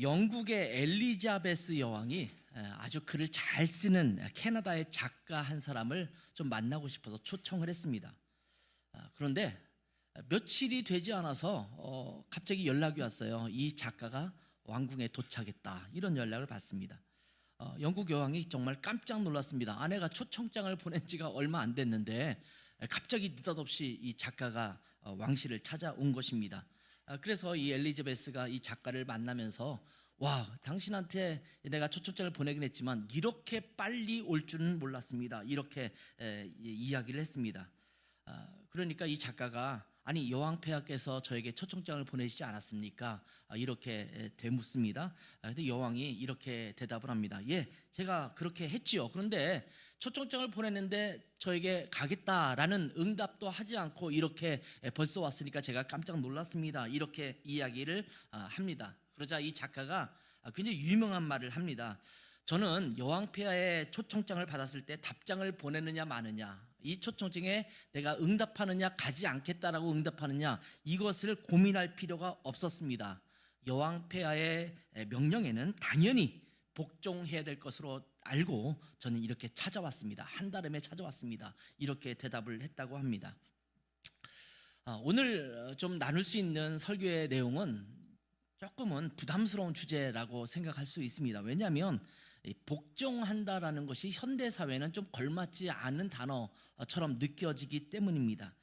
영국의 엘리자베스 여왕이 아주 글을 잘 쓰는 캐나다의 작가 한 사람을 좀 만나고 싶어서 초청을 했습니다. 그런데 며칠이 되지 않아서 갑자기 연락이 왔어요. 이 작가가 왕궁에 도착했다, 이런 연락을 받습니다. 영국 여왕이 정말 깜짝 놀랐습니다. 아내가 초청장을 보낸 지가 얼마 안 됐는데 갑자기 느닷없이 이 작가가 왕실을 찾아온 것입니다. 그래서 이 엘리자베스가 이 작가를 만나면서, 와, 당신한테 내가 초청장을 보내긴 했지만 이렇게 빨리 올 줄은 몰랐습니다, 이렇게 이야기를 했습니다. 그러니까 이 작가가, 아니, 여왕 폐하께서 저에게 초청장을 보내시지 않았습니까? 이렇게 되묻습니다. 근데 여왕이 이렇게 대답을 합니다. 예, 제가 그렇게 했지요. 그런데 초청장을 보냈는데 저에게 가겠다라는 응답도 하지 않고 이렇게 벌써 왔으니까 제가 깜짝 놀랐습니다, 이렇게 이야기를 합니다. 그러자 이 작가가 굉장히 유명한 말을 합니다. 저는 여왕 폐하의 초청장을 받았을 때 답장을 보내느냐 마느냐, 이 초청장에 내가 응답하느냐 가지 않겠다라고 응답하느냐, 이것을 고민할 필요가 없었습니다. 여왕 폐하의 명령에는 당연히 복종해야 될 것으로 알고 저는 이렇게 찾아왔습니다. 한달음에 찾아왔습니다, 이렇게 대답을 했다고 합니다. 오늘 좀 나눌 수 있는 설교의 내용은 조금은 부담스러운 주제라고 생각할 수 있습니다. 왜냐하면 복종한다라는 것이 현대사회는 좀 걸맞지 않은 단어처럼 느껴지기 때문입니다.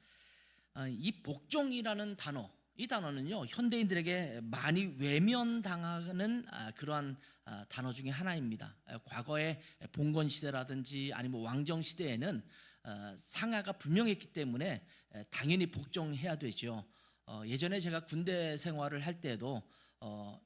이 복종이라는 단어, 이 단어는요, 현대인들에게 많이 외면당하는 그러한 단어 중에 하나입니다. 과거의 봉건 시대라든지 아니면 왕정 시대에는 상하가 분명했기 때문에 당연히 복종해야 되죠. 예전에 제가 군대 생활을 할 때에도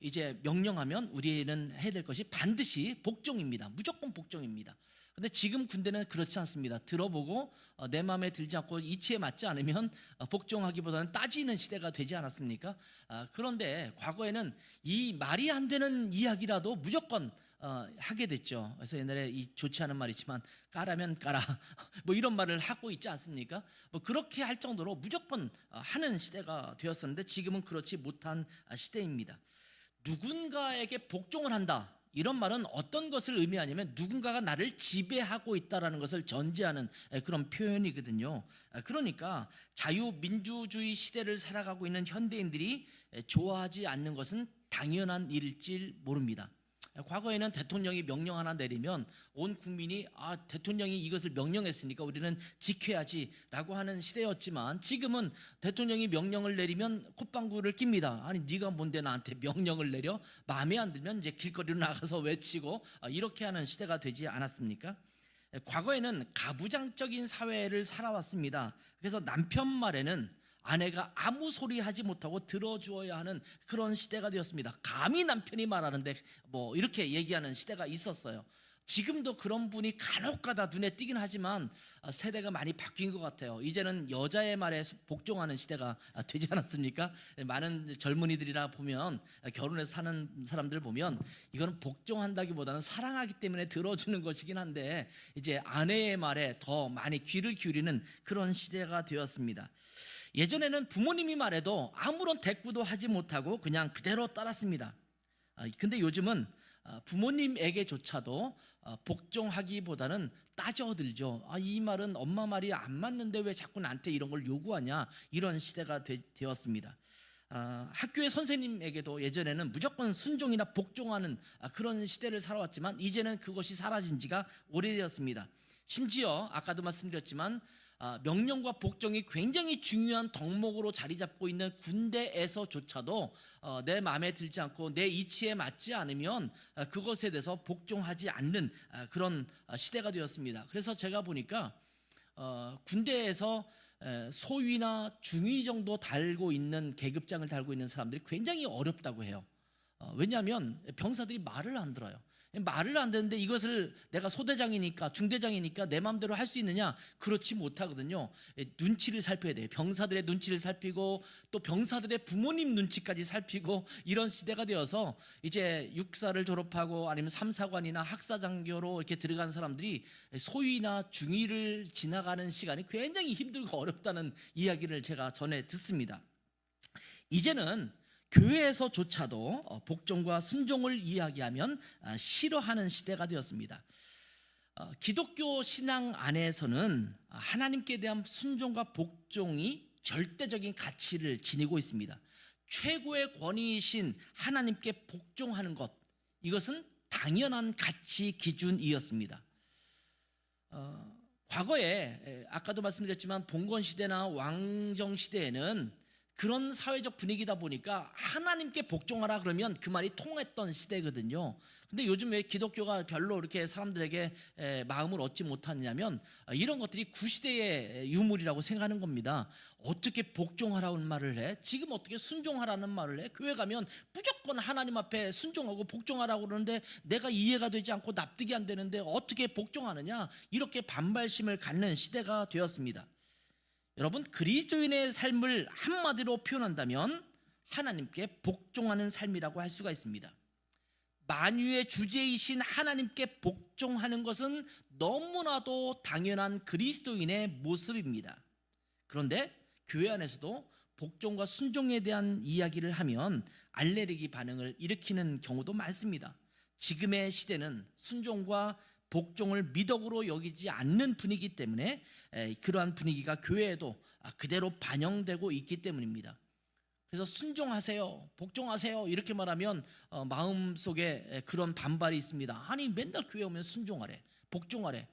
이제 명령하면 우리는 해야 될 것이 반드시 복종입니다. 무조건 복종입니다. 근데 지금 군대는 그렇지 않습니다. 들어보고 내 마음에 들지 않고 이치에 맞지 않으면 복종하기보다는 따지는 시대가 되지 않았습니까? 그런데 과거에는 이 말이 안 되는 이야기라도 무조건 하게 됐죠. 그래서 옛날에 이 좋지 않은 말이지만 까라면 까라 뭐 이런 말을 하고 있지 않습니까? 뭐 그렇게 할 정도로 무조건 하는 시대가 되었었는데 지금은 그렇지 못한 시대입니다. 누군가에게 복종을 한다, 이런 말은 어떤 것을 의미하냐면 누군가가 나를 지배하고 있다는 것을 전제하는 그런 표현이거든요. 그러니까 자유민주주의 시대를 살아가고 있는 현대인들이 좋아하지 않는 것은 당연한 일일지 모릅니다. 과거에는 대통령이 명령 하나 내리면 온 국민이 대통령이 이것을 명령했으니까 우리는 지켜야지 라고 하는 시대였지만, 지금은 대통령이 명령을 내리면 콧방구를 낍니다. 아니, 네가 뭔데 나한테 명령을 내려? 마음에 안 들면 이제 길거리로 나가서 외치고 이렇게 하는 시대가 되지 않았습니까? 과거에는 가부장적인 사회를 살아왔습니다. 그래서 남편 말에는 아내가 아무 소리 하지 못하고 들어주어야 하는 그런 시대가 되었습니다. 감히 남편이 말하는데 뭐 이렇게 얘기하는 시대가 있었어요. 지금도 그런 분이 간혹가다 눈에 띄긴 하지만 세대가 많이 바뀐 것 같아요. 이제는 여자의 말에 복종하는 시대가 되지 않았습니까? 많은 젊은이들이나 보면, 결혼해서 사는 사람들 보면 이거는 복종한다기보다는 사랑하기 때문에 들어주는 것이긴 한데 이제 아내의 말에 더 많이 귀를 기울이는 그런 시대가 되었습니다. 예전에는 부모님이 말해도 아무런 대꾸도 하지 못하고 그냥 그대로 따랐습니다. 근데 요즘은 부모님에게조차도 복종하기보다는 따져들죠. 이 말은 엄마 말이 안 맞는데 왜 자꾸 나한테 이런 걸 요구하냐, 이런 시대가 되었습니다. 학교의 선생님에게도 예전에는 무조건 순종이나 복종하는 그런 시대를 살아왔지만 이제는 그것이 사라진 지가 오래되었습니다. 심지어 아까도 말씀드렸지만 명령과 복종이 굉장히 중요한 덕목으로 자리 잡고 있는 군대에서조차도 내 마음에 들지 않고 내 이치에 맞지 않으면 그것에 대해서 복종하지 않는 그런 시대가 되었습니다. 그래서 제가 보니까 군대에서 소위나 중위 정도 달고 있는, 계급장을 달고 있는 사람들이 굉장히 어렵다고 해요. 왜냐하면 병사들이 말을 안 들어요. 말을 안 듣는데 이것을 내가 소대장이니까 중대장이니까 내 마음대로 할 수 있느냐? 그렇지 못하거든요. 눈치를 살펴야 돼요. 병사들의 눈치를 살피고 또 병사들의 부모님 눈치까지 살피고, 이런 시대가 되어서 이제 육사를 졸업하고 아니면 삼사관이나 학사장교로 이렇게 들어간 사람들이 소위나 중위를 지나가는 시간이 굉장히 힘들고 어렵다는 이야기를 제가 전해 듣습니다. 이제는 교회에서조차도 복종과 순종을 이야기하면 싫어하는 시대가 되었습니다. 기독교 신앙 안에서는 하나님께 대한 순종과 복종이 절대적인 가치를 지니고 있습니다. 최고의 권위이신 하나님께 복종하는 것, 이것은 당연한 가치 기준이었습니다. 과거에 아까도 말씀드렸지만 봉건 시대나 왕정 시대에는 그런 사회적 분위기다 보니까 하나님께 복종하라 그러면 그 말이 통했던 시대거든요. 근데 요즘 왜 기독교가 별로 이렇게 사람들에게 마음을 얻지 못하냐면 이런 것들이 구시대의 유물이라고 생각하는 겁니다. 어떻게 복종하라는 말을 해? 지금 어떻게 순종하라는 말을 해? 교회 가면 무조건 하나님 앞에 순종하고 복종하라고 그러는데 내가 이해가 되지 않고 납득이 안 되는데 어떻게 복종하느냐? 이렇게 반발심을 갖는 시대가 되었습니다. 여러분, 그리스도인의 삶을 한마디로 표현한다면 하나님께 복종하는 삶이라고 할 수가 있습니다. 만유의 주제이신 하나님께 복종하는 것은 너무나도 당연한 그리스도인의 모습입니다. 그런데 교회 안에서도 복종과 순종에 대한 이야기를 하면 알레르기 반응을 일으키는 경우도 많습니다. 지금의 시대는 순종과 복종을 미덕으로 여기지 않는 분위기 때문에 그러한 분위기가 교회에도 그대로 반영되고 있기 때문입니다. 그래서 순종하세요, 복종하세요 이렇게 말하면 마음속에 그런 반발이 있습니다. 아니 맨날 교회 오면 순종하래, 복종하래,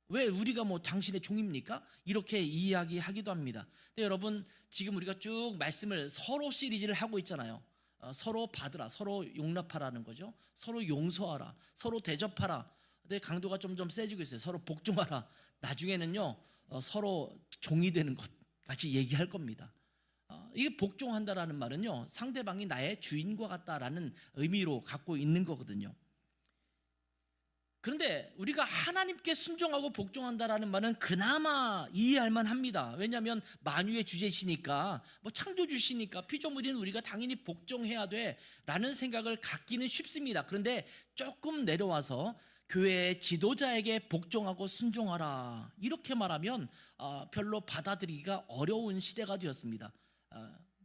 왜 우리가 뭐 당신의 종입니까? 이렇게 이야기하기도 합니다. 근데 여러분, 지금 우리가 쭉 말씀을 서로 시리즈를 하고 있잖아요. 서로 받으라, 서로 용납하라는 거죠. 서로 용서하라, 서로 대접하라. 근데 강도가 점점 세지고 있어요. 서로 복종하라. 나중에는요 서로 종이 되는 것 같이 얘기할 겁니다. 이게 복종한다라는 말은요 상대방이 나의 주인과 같다라는 의미로 갖고 있는 거거든요. 그런데 우리가 하나님께 순종하고 복종한다라는 말은 그나마 이해할 만합니다. 왜냐하면 만유의 주제시니까, 뭐 창조주시니까 피조물인 우리가 당연히 복종해야 돼라는 생각을 갖기는 쉽습니다. 그런데 조금 내려와서 교회의 지도자에게 복종하고 순종하라 이렇게 말하면 별로 받아들이기가 어려운 시대가 되었습니다.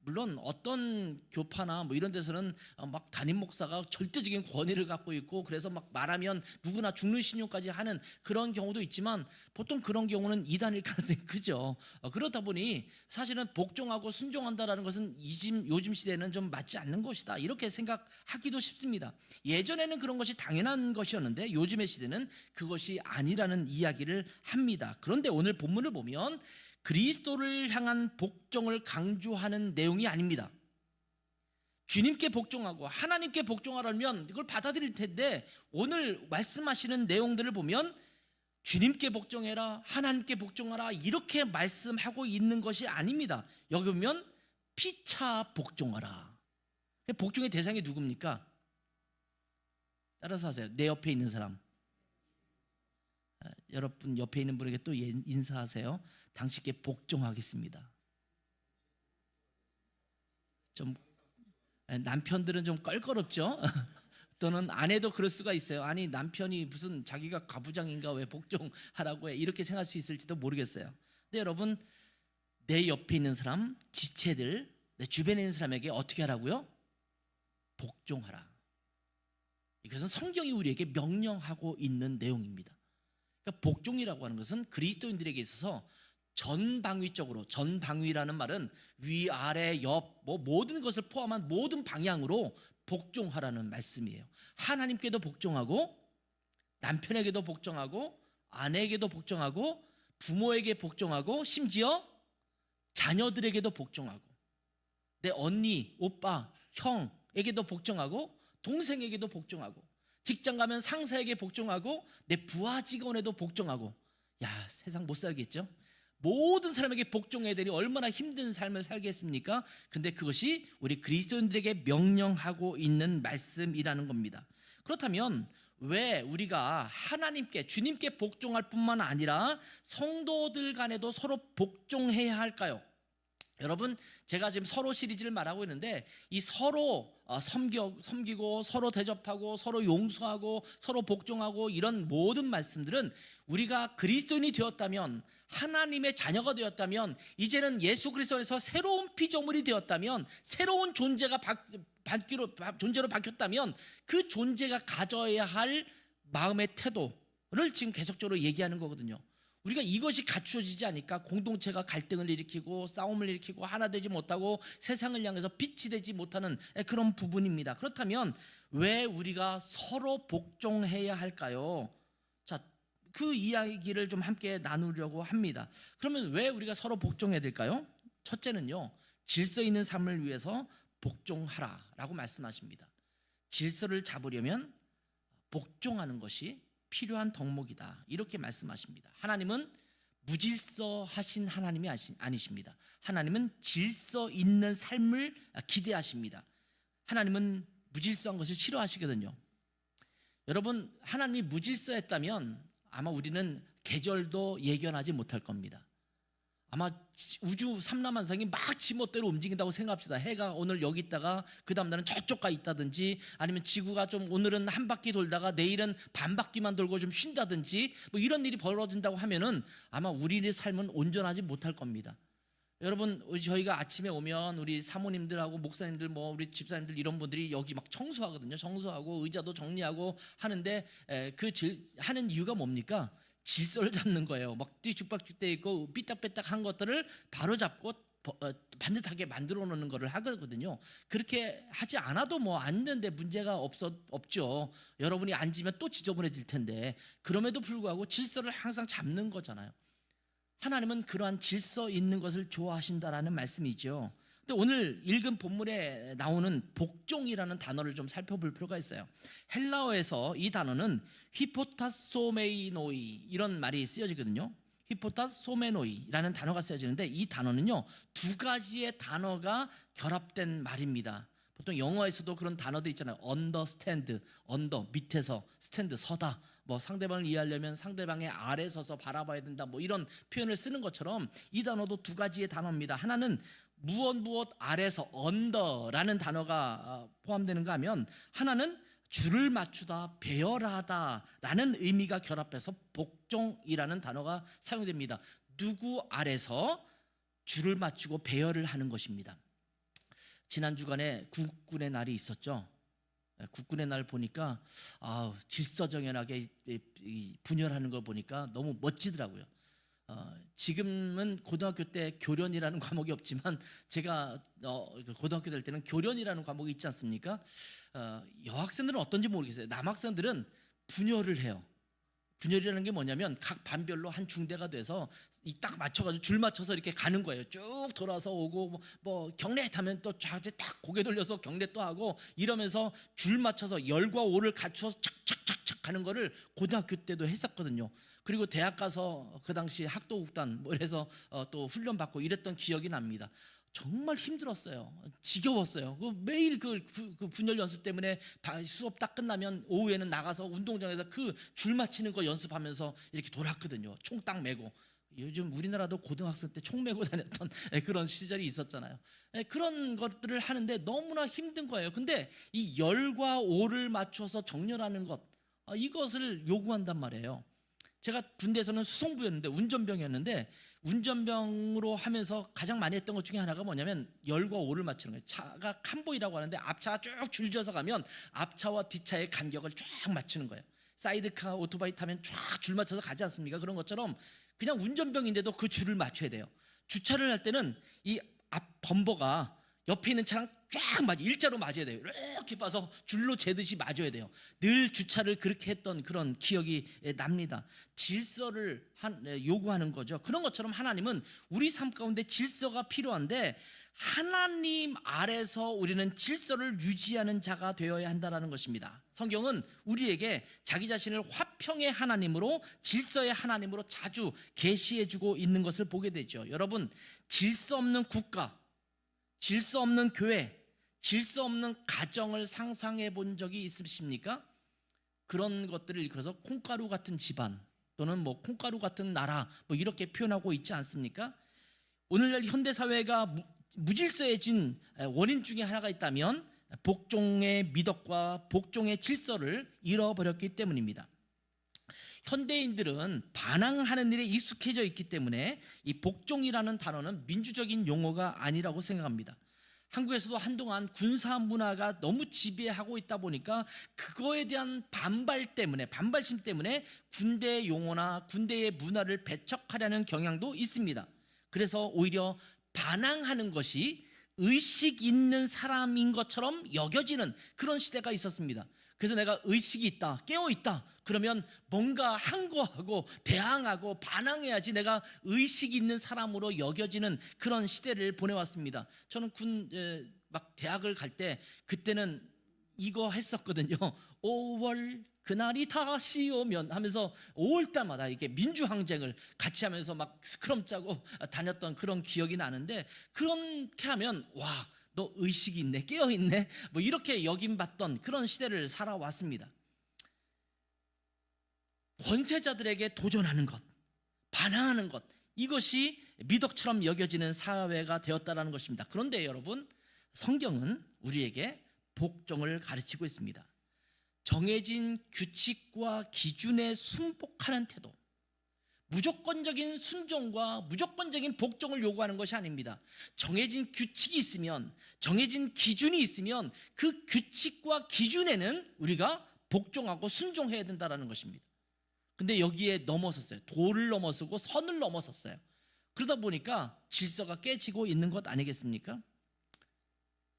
물론 어떤 교파나 뭐 이런 데서는 막 담임 목사가 절대적인 권위를 갖고 있고 그래서 막 말하면 누구나 죽는 신용까지 하는 그런 경우도 있지만 보통 그런 경우는 이단일 가능성이 크죠. 그렇다 보니 사실은 복종하고 순종한다라는 것은 요즘 시대에는 좀 맞지 않는 것이다 이렇게 생각하기도 쉽습니다. 예전에는 그런 것이 당연한 것이었는데 요즘의 시대는 그것이 아니라는 이야기를 합니다. 그런데 오늘 본문을 보면 그리스도를 향한 복종을 강조하는 내용이 아닙니다. 주님께 복종하고 하나님께 복종하려면 이걸 받아들일 텐데 오늘 말씀하시는 내용들을 보면 주님께 복종해라, 하나님께 복종하라 이렇게 말씀하고 있는 것이 아닙니다. 여기 보면 피차 복종하라. 복종의 대상이 누굽니까? 따라서 하세요. 내 옆에 있는 사람. 여러분 옆에 있는 분에게 또 인사하세요. 당신께 복종하겠습니다. 좀 남편들은 좀 껄끄럽죠? 또는 아내도 그럴 수가 있어요. 아니 남편이 무슨 자기가 가부장인가 왜 복종하라고 해 이렇게 생각할 수 있을지도 모르겠어요. 근데 여러분 내 옆에 있는 사람, 지체들, 내 주변에 있는 사람에게 어떻게 하라고요? 복종하라. 이것은 성경이 우리에게 명령하고 있는 내용입니다. 그러니까 복종이라고 하는 것은 그리스도인들에게 있어서 전방위적으로, 전방위라는 말은 위아래 옆 뭐 모든 것을 포함한 모든 방향으로 복종하라는 말씀이에요. 하나님께도 복종하고 남편에게도 복종하고 아내에게도 복종하고 부모에게 복종하고 심지어 자녀들에게도 복종하고 내 언니, 오빠, 형에게도 복종하고 동생에게도 복종하고 직장 가면 상사에게 복종하고 내 부하 직원에도 복종하고 야 세상 못 살겠죠? 모든 사람에게 복종해야 되니 얼마나 힘든 삶을 살겠습니까? 근데 그것이 우리 그리스도인들에게 명령하고 있는 말씀이라는 겁니다. 그렇다면 왜 우리가 하나님께 주님께 복종할 뿐만 아니라 성도들 간에도 서로 복종해야 할까요? 여러분, 제가 지금 서로 시리즈를 말하고 있는데 이 서로 섬기고 서로 대접하고 서로 용서하고 서로 복종하고 이런 모든 말씀들은 우리가 그리스도인이 되었다면, 하나님의 자녀가 되었다면, 이제는 예수 그리스도 안에서 새로운 피조물이 되었다면, 새로운 존재가 존재로 바뀌었다면 그 존재가 가져야 할 마음의 태도를 지금 계속적으로 얘기하는 거거든요. 우리가 이것이 갖추어지지 않으니까 공동체가 갈등을 일으키고 싸움을 일으키고 하나 되지 못하고 세상을 향해서 빛이 되지 못하는 그런 부분입니다. 그렇다면 왜 우리가 서로 복종해야 할까요? 자, 그 이야기를 좀 함께 나누려고 합니다. 그러면 왜 우리가 서로 복종해야 될까요? 첫째는요, 질서 있는 삶을 위해서 복종하라라고 말씀하십니다. 질서를 잡으려면 복종하는 것이 필요한 덕목이다, 이렇게 말씀하십니다. 하나님은 무질서하신 하나님이 아니십니다. 하나님은 질서 있는 삶을 기대하십니다. 하나님은 무질서한 것을 싫어하시거든요. 여러분, 하나님이 무질서했다면 아마 우리는 계절도 예견하지 못할 겁니다. 아마 우주 삼라만상이 막 지멋대로 움직인다고 생각합시다. 해가 오늘 여기 있다가 그 다음 날은 저쪽 가 있다든지, 아니면 지구가 좀 오늘은 한 바퀴 돌다가 내일은 반 바퀴만 돌고 좀 쉰다든지, 뭐 이런 일이 벌어진다고 하면은 아마 우리의 삶은 온전하지 못할 겁니다. 여러분, 저희가 아침에 오면 우리 사모님들하고 목사님들, 뭐 우리 집사님들 이런 분들이 여기 막 청소하거든요. 청소하고 의자도 정리하고 하는데 하는 이유가 뭡니까? 질서를 잡는 거예요. 막 뒤죽박죽돼 있고 삐딱빼딱한 것들을 바로 잡고 반듯하게 만들어 놓는 거를 하거든요. 그렇게 하지 않아도 뭐 앉는데 문제가 없죠. 여러분이 앉으면 또 지저분해질 텐데, 그럼에도 불구하고 질서를 항상 잡는 거잖아요. 하나님은 그러한 질서 있는 것을 좋아하신다라는 말씀이죠. 근데 오늘 읽은 본문에 나오는 복종이라는 단어를 좀 살펴볼 필요가 있어요. 헬라어에서 이 단어는 히포타소메이노이, 이런 말이 쓰여지거든요. 히포타소메노이라는 단어가 쓰여지는데, 이 단어는요, 두 가지의 단어가 결합된 말입니다. 보통 영어에서도 그런 단어도 있잖아요. understand, under, 밑에서, stand, 서다. 뭐 상대방을 이해하려면 상대방의 아래 서서 바라봐야 된다, 뭐 이런 표현을 쓰는 것처럼 이 단어도 두 가지의 단어입니다. 하나는 무엇 아래서 언더라는 단어가 포함되는가 하면, 하나는 줄을 맞추다, 배열하다라는 의미가 결합해서 복종이라는 단어가 사용됩니다. 누구 아래서 줄을 맞추고 배열을 하는 것입니다. 지난 주간에 국군의 날이 있었죠. 국군의 날 보니까 질서정연하게 분열하는 걸 보니까 너무 멋지더라고요. 지금은 고등학교 때 교련이라는 과목이 없지만, 제가 고등학교 될 때는 교련이라는 과목이 있지 않습니까? 여학생들은 어떤지 모르겠어요. 남학생들은 분열을 해요. 분열이라는 게 뭐냐면 각 반별로 한 중대가 돼서 딱 맞춰가지고 줄 맞춰서 이렇게 가는 거예요. 쭉 돌아서 오고, 뭐 경례 하면 또 좌제 딱 고개 돌려서 경례 또 하고, 이러면서 줄 맞춰서 열과 오를 갖춰서 착착착착 가는 거를 고등학교 때도 했었거든요. 그리고 대학 가서 그 당시 학도국단 뭐 이래서 또 훈련 받고 이랬던 기억이 납니다. 정말 힘들었어요. 지겨웠어요. 매일 그 분열 연습 때문에 수업 딱 끝나면 오후에는 나가서 운동장에서 그 줄 맞히는 거 연습하면서 이렇게 돌았거든요. 총 딱 메고. 요즘 우리나라도 고등학생 때 총 메고 다녔던 그런 시절이 있었잖아요. 그런 것들을 하는데 너무나 힘든 거예요. 근데 이 열과 오를 맞춰서 정렬하는 것, 이것을 요구한단 말이에요. 제가 군대에서는 수송부였는데, 운전병이었는데, 운전병으로 하면서 가장 많이 했던 것 중에 하나가 뭐냐면 열과 오를 맞추는 거예요. 차가 칸보이라고 하는데 앞차가 쭉 줄지어서 가면 앞차와 뒷차의 간격을 쫙 맞추는 거예요. 사이드카, 오토바이 타면 쫙 줄 맞춰서 가지 않습니까? 그런 것처럼 그냥 운전병인데도 그 줄을 맞춰야 돼요. 주차를 할 때는 이 앞 범버가 옆에 있는 차랑 쫙 일자로 맞아야 돼요. 이렇게 봐서 줄로 재듯이 맞아야 돼요. 늘 주차를 그렇게 했던 그런 기억이 납니다. 질서를 요구하는 거죠. 그런 것처럼 하나님은 우리 삶 가운데 질서가 필요한데, 하나님 아래서 우리는 질서를 유지하는 자가 되어야 한다는 것입니다. 성경은 우리에게 자기 자신을 화평의 하나님으로, 질서의 하나님으로 자주 계시해주고 있는 것을 보게 되죠. 여러분, 질서 없는 국가, 질서 없는 교회, 질서 없는 가정을 상상해 본 적이 있으십니까? 그런 것들을 일컬어서 콩가루 같은 집안, 또는 뭐 콩가루 같은 나라, 뭐 이렇게 표현하고 있지 않습니까? 오늘날 현대 사회가 무질서해진 원인 중에 하나가 있다면 복종의 미덕과 복종의 질서를 잃어버렸기 때문입니다. 현대인들은 반항하는 일에 익숙해져 있기 때문에 이 복종이라는 단어는 민주적인 용어가 아니라고 생각합니다. 한국에서도 한동안 군사 문화가 너무 지배하고 있다 보니까 그거에 대한 반발심 때문에 군대 용어나 군대의 문화를 배척하려는 경향도 있습니다. 그래서 오히려 반항하는 것이 의식 있는 사람인 것처럼 여겨지는 그런 시대가 있었습니다. 그래서 내가 의식이 있다, 깨어있다, 그러면 뭔가 항거하고 대항하고 반항해야지 내가 의식 있는 사람으로 여겨지는 그런 시대를 보내왔습니다. 저는 막 대학을 갈 때 그때는 이거 했었거든요. 5월 그날이 다시 오면 하면서 5월달마다 이렇게 민주항쟁을 같이 하면서 막 스크럼 짜고 다녔던 그런 기억이 나는데, 그렇게 하면 와, 너 의식이 있네, 깨어있네, 뭐 이렇게 여김받던 그런 시대를 살아왔습니다. 권세자들에게 도전하는 것, 반항하는 것, 이것이 미덕처럼 여겨지는 사회가 되었다는 것입니다. 그런데 여러분, 성경은 우리에게 복종을 가르치고 있습니다. 정해진 규칙과 기준에 순복하는 태도, 무조건적인 순종과 무조건적인 복종을 요구하는 것이 아닙니다. 정해진 규칙이 있으면, 정해진 기준이 있으면 그 규칙과 기준에는 우리가 복종하고 순종해야 된다는 것입니다. 근데 여기에 넘어섰어요. 도를 넘어서고 선을 넘어섰어요. 그러다 보니까 질서가 깨지고 있는 것 아니겠습니까?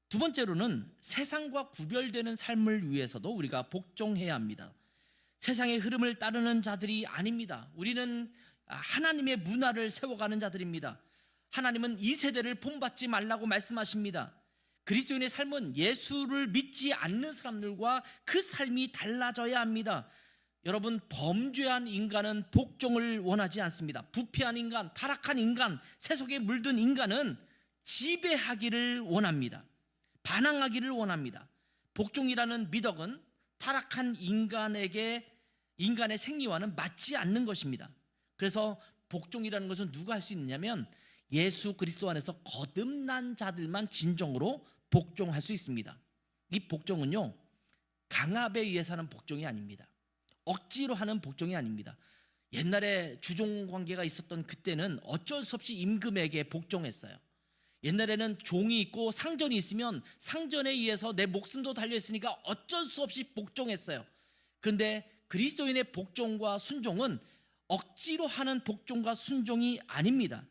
두 번째로는 세상과 구별되는 삶을 위해서도 우리가 복종해야 합니다. 세상의 흐름을 따르는 자들이 아닙니다. 우리는 하나님의 문화를 세워가는 자들입니다. 하나님은 이 세대를 본받지 말라고 말씀하십니다. 그리스도인의 삶은 예수를 믿지 않는 사람들과 그 삶이 달라져야 합니다. 여러분, 범죄한 인간은 복종을 원하지 않습니다. 부패한 인간, 타락한 인간, 세속에 물든 인간은 지배하기를 원합니다. 반항하기를 원합니다. 복종이라는 미덕은 타락한 인간의 생리와는 맞지 않는 것입니다. 그래서 복종이라는 것은 누가 할 수 있느냐면 예수 그리스도 안에서 거듭난 자들만 진정으로 복종할 수 있습니다. 이 복종은요, 강압에 의해서 하는 복종이 아닙니다. 억지로 하는 복종이 아닙니다. 옛날에 주종 관계가 있었던 그때는 어쩔 수 없이 임금에게 복종했어요. 옛날에는 종이 있고 상전이 있으면 상전에 의해서 내 목숨도 달려있으니까 어쩔 수 없이 복종했어요. 그런데 그리스도인의 복종과 순종은 억지로 하는 복종과 순종이 아닙니다.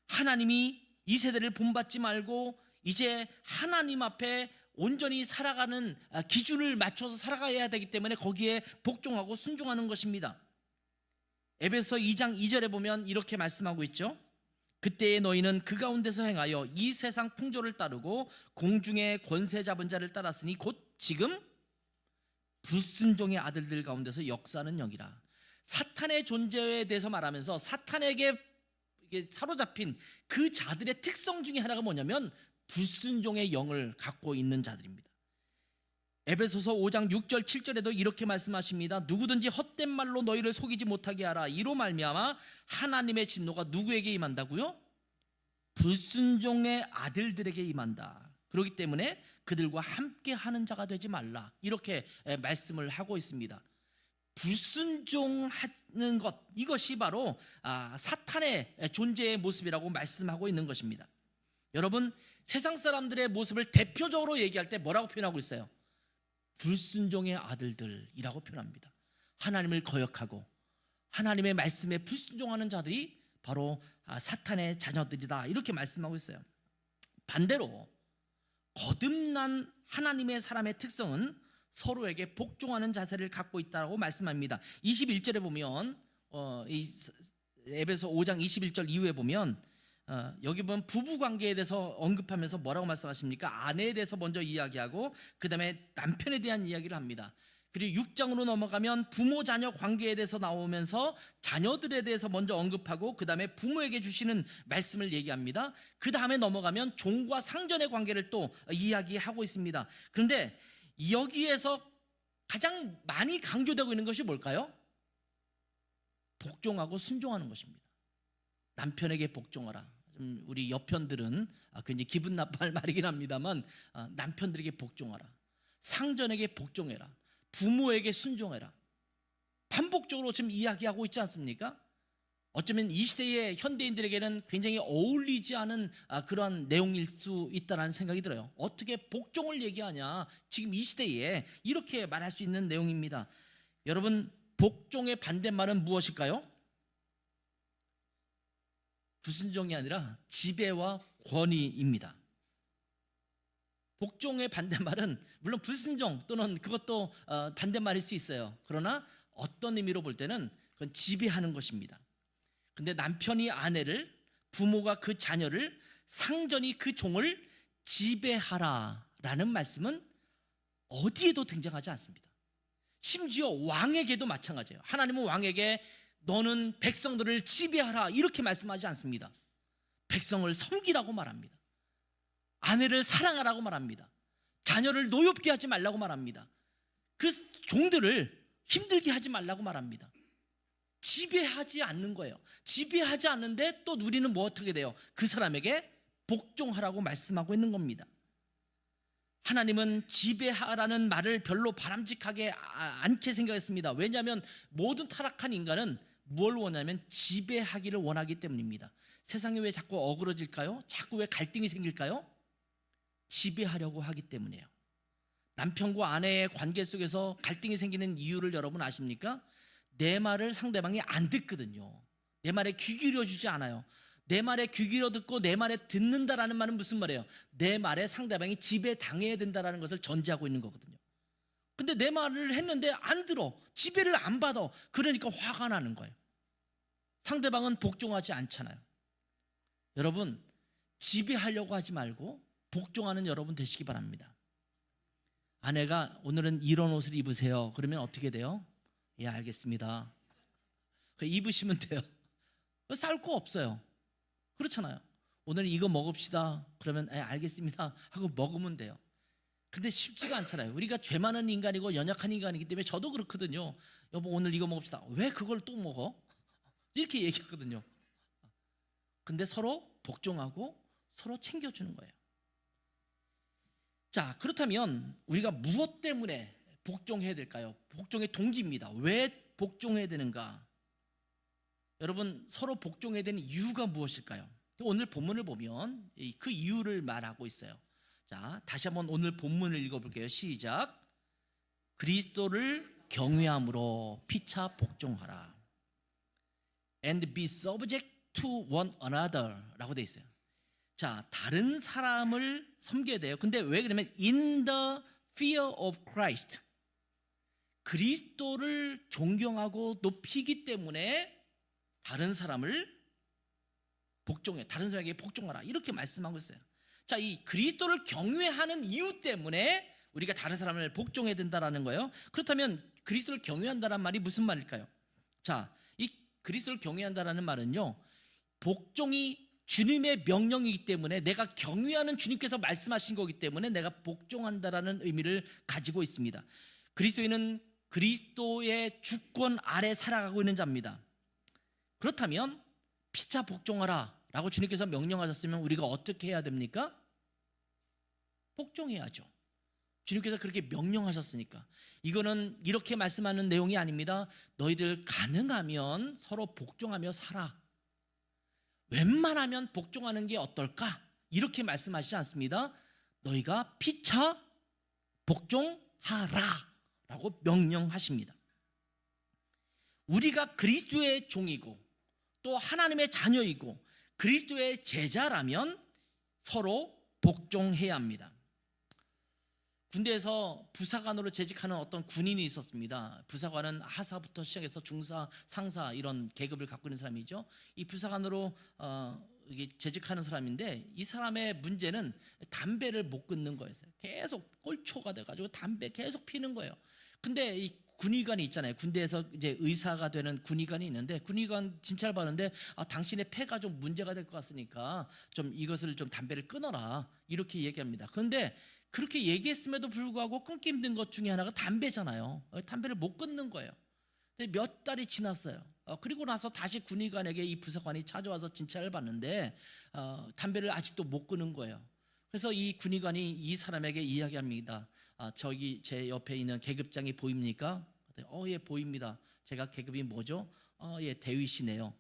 하나님이 이 세대를 본받지 말고 이제 하나님 앞에 온전히 살아가는 기준을 맞춰서 살아가야 되기 때문에 거기에 복종하고 순종하는 것입니다. 에베소 2장 2절에 보면 이렇게 말씀하고 있죠. 그때에 너희는 그 가운데서 행하여 이 세상 풍조를 따르고 공중의 권세 잡은 자를 따랐으니 곧 지금 불순종의 아들들 가운데서 역사하는 영이라. 사탄의 존재에 대해서 말하면서 사탄에게 사로잡힌 그 자들의 특성 중에 하나가 뭐냐면 불순종의 영을 갖고 있는 자들입니다. 에베소서 5장 6절 7절에도 이렇게 말씀하십니다. 누구든지 헛된 말로 너희를 속이지 못하게 하라. 이로 말미암아 하나님의 진노가 누구에게 임한다고요? 불순종의 아들들에게 임한다. 그렇기 때문에 그들과 함께 하는 자가 되지 말라. 이렇게 말씀을 하고 있습니다. 불순종하는 것, 이것이 바로 사탄의 존재의 모습이라고 말씀하고 있는 것입니다. 여러분, 세상 사람들의 모습을 대표적으로 얘기할 때 뭐라고 표현하고 있어요? 불순종의 아들들이라고 표현합니다. 하나님을 거역하고 하나님의 말씀에 불순종하는 자들이 바로 사탄의 자녀들이다, 이렇게 말씀하고 있어요. 반대로 거듭난 하나님의 사람의 특성은 서로에게 복종하는 자세를 갖고 있다고 말씀합니다. 21절에 보면 에베소 5장 21절 이후에 보면 여기 보면 부부관계에 대해서 언급하면서 뭐라고 말씀하십니까? 아내에 대해서 먼저 이야기하고 그 다음에 남편에 대한 이야기를 합니다. 그리고 6장으로 넘어가면 부모 자녀 관계에 대해서 나오면서 자녀들에 대해서 먼저 언급하고 그 다음에 부모에게 주시는 말씀을 얘기합니다. 그 다음에 넘어가면 종과 상전의 관계를 또 이야기하고 있습니다. 그런데 여기에서 가장 많이 강조되고 있는 것이 뭘까요? 복종하고 순종하는 것입니다. 남편에게 복종하라. 우리 여편들은 굉장히 기분 나빠할 말이긴 합니다만 남편들에게 복종하라, 상전에게 복종해라, 부모에게 순종해라, 반복적으로 지금 이야기하고 있지 않습니까? 어쩌면 이 시대의 현대인들에게는 굉장히 어울리지 않은 그런 내용일 수 있다는 생각이 들어요. 어떻게 복종을 얘기하냐, 지금 이 시대에 이렇게 말할 수 있는 내용입니다. 여러분, 복종의 반대말은 무엇일까요? 불순종이 아니라 지배와 권위입니다. 복종의 반대말은 물론 불순종 또는 그것도 반대말일 수 있어요. 그러나 어떤 의미로 볼 때는 그건 지배하는 것입니다. 근데 남편이 아내를, 부모가 그 자녀를, 상전이 그 종을 지배하라라는 말씀은 어디에도 등장하지 않습니다. 심지어 왕에게도 마찬가지예요. 하나님은 왕에게 너는 백성들을 지배하라 이렇게 말씀하지 않습니다. 백성을 섬기라고 말합니다. 아내를 사랑하라고 말합니다. 자녀를 노엽게 하지 말라고 말합니다. 그 종들을 힘들게 하지 말라고 말합니다. 지배하지 않는 거예요. 지배하지 않는데 또 우리는 뭐 어떻게 돼요? 그 사람에게 복종하라고 말씀하고 있는 겁니다. 하나님은 지배하라는 말을 별로 바람직하게 않게 생각했습니다. 왜냐하면 모든 타락한 인간은 뭘 원하냐면 지배하기를 원하기 때문입니다. 세상이 왜 자꾸 어그러질까요? 자꾸 왜 갈등이 생길까요? 지배하려고 하기 때문이에요. 남편과 아내의 관계 속에서 갈등이 생기는 이유를 여러분 아십니까? 내 말을 상대방이 안 듣거든요. 내 말에 귀 기울여주지 않아요. 내 말에 귀 기울여 듣고 내 말에 듣는다라는 말은 무슨 말이에요? 내 말에 상대방이 지배당해야 된다는 것을 전제하고 있는 거거든요. 근데 내 말을 했는데 안 들어, 지배를 안 받아. 그러니까 화가 나는 거예요. 상대방은 복종하지 않잖아요. 여러분, 지배하려고 하지 말고 복종하는 여러분 되시기 바랍니다. 아내가 오늘은 이런 옷을 입으세요. 그러면 어떻게 돼요? 예, 알겠습니다. 입으시면 돼요. 싸울 거 없어요. 그렇잖아요. 오늘 이거 먹읍시다. 그러면 예, 알겠습니다 하고 먹으면 돼요. 근데 쉽지가 않잖아요. 우리가 죄 많은 인간이고 연약한 인간이기 때문에 저도 그렇거든요. 여보, 오늘 이거 먹읍시다. 왜 그걸 또 먹어? 이렇게 얘기하거든요. 근데 서로 복종하고 서로 챙겨주는 거예요. 자, 그렇다면 우리가 무엇 때문에 복종해야 될까요? 복종의 동기입니다. 왜 복종해야 되는가? 여러분, 서로 복종해야 되는 이유가 무엇일까요? 오늘 본문을 보면 그 이유를 말하고 있어요. 자, 다시 한번 오늘 본문을 읽어볼게요. 시작. 그리스도를 경외함으로 피차 복종하라. And be subject to one another 라고 돼 있어요. 자, 다른 사람을 섬겨야 돼요. 근데 왜 그러면 in the fear of Christ, 그리스도를 존경하고 높이기 때문에 다른 사람을 복종해, 다른 사람에게 복종하라 이렇게 말씀하고 있어요. 자, 이 그리스도를 경외하는 이유 때문에 우리가 다른 사람을 복종해야 된다라는 거예요. 그렇다면 그리스도를 경외한다는 말이 무슨 말일까요? 자, 이 그리스도를 경외한다라는 말은요, 복종이 주님의 명령이기 때문에, 내가 경외하는 주님께서 말씀하신 거기 때문에 내가 복종한다라는 의미를 가지고 있습니다. 그리스도인은 그리스도의 주권 아래 살아가고 있는 자입니다. 그렇다면 피차 복종하라 라고 주님께서 명령하셨으면 우리가 어떻게 해야 됩니까? 복종해야죠. 주님께서 그렇게 명령하셨으니까. 이거는 이렇게 말씀하는 내용이 아닙니다. 너희들 가능하면 서로 복종하며 살아. 웬만하면 복종하는 게 어떨까? 이렇게 말씀하시지 않습니다. 너희가 피차 복종하라 라고 명령하십니다. 우리가 그리스도의 종이고 또 하나님의 자녀이고 그리스도의 제자라면 서로 복종해야 합니다. 군대에서 부사관으로 재직하는 어떤 군인이 있었습니다. 부사관은 하사부터 시작해서 중사, 상사 이런 계급을 갖고 있는 사람이죠. 이 부사관으로 재직하는 사람인데, 이 사람의 문제는 담배를 못 끊는 거였어요. 계속 꼴초가 돼가지고 담배 계속 피는 거예요. 근데 이 군의관이 있잖아요. 군대에서 이제 의사가 되는 군의관이 있는데, 군의관 진찰 받는데 당신의 폐가 좀 문제가 될 것 같으니까 좀 이것을 좀 담배를 끊어라 이렇게 얘기합니다. 그런데 그렇게 얘기했음에도 불구하고 끊기 힘든 것 중에 하나가 담배잖아요. 담배를 못 끊는 거예요. 근데 몇 달이 지났어요. 그리고 나서 다시 군의관에게 이 부사관이 찾아와서 진찰을 받는데 담배를 아직도 못 끊은 거예요. 그래서 이 군의관이 이 사람에게 이야기합니다. 저기 제 옆에 있는 계급장이 보입니까? 예, 보입니다. 제가 계급이 뭐죠? 예, 대위시네요.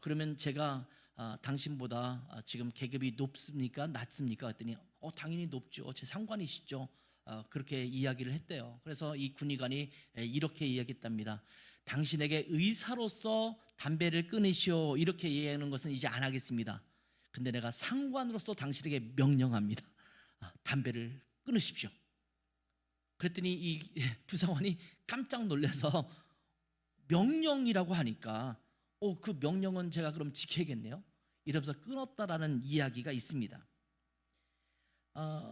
그러면 제가 당신보다 지금 계급이 높습니까? 낮습니까? 했더니 당연히 높죠. 제 상관이시죠. 그렇게 이야기를 했대요. 그래서 이 군의관이 이렇게 이야기했답니다. 당신에게 의사로서 담배를 끊으시오 이렇게 얘기하는 것은 이제 안 하겠습니다. 근데 내가 상관으로서 당신에게 명령합니다. 담배를 끊으십시오. 그랬더니 이 부사관이 깜짝 놀라서 명령이라고 하니까 그 명령은 제가 그럼 지켜야겠네요. 이러면서 끊었다라는 이야기가 있습니다.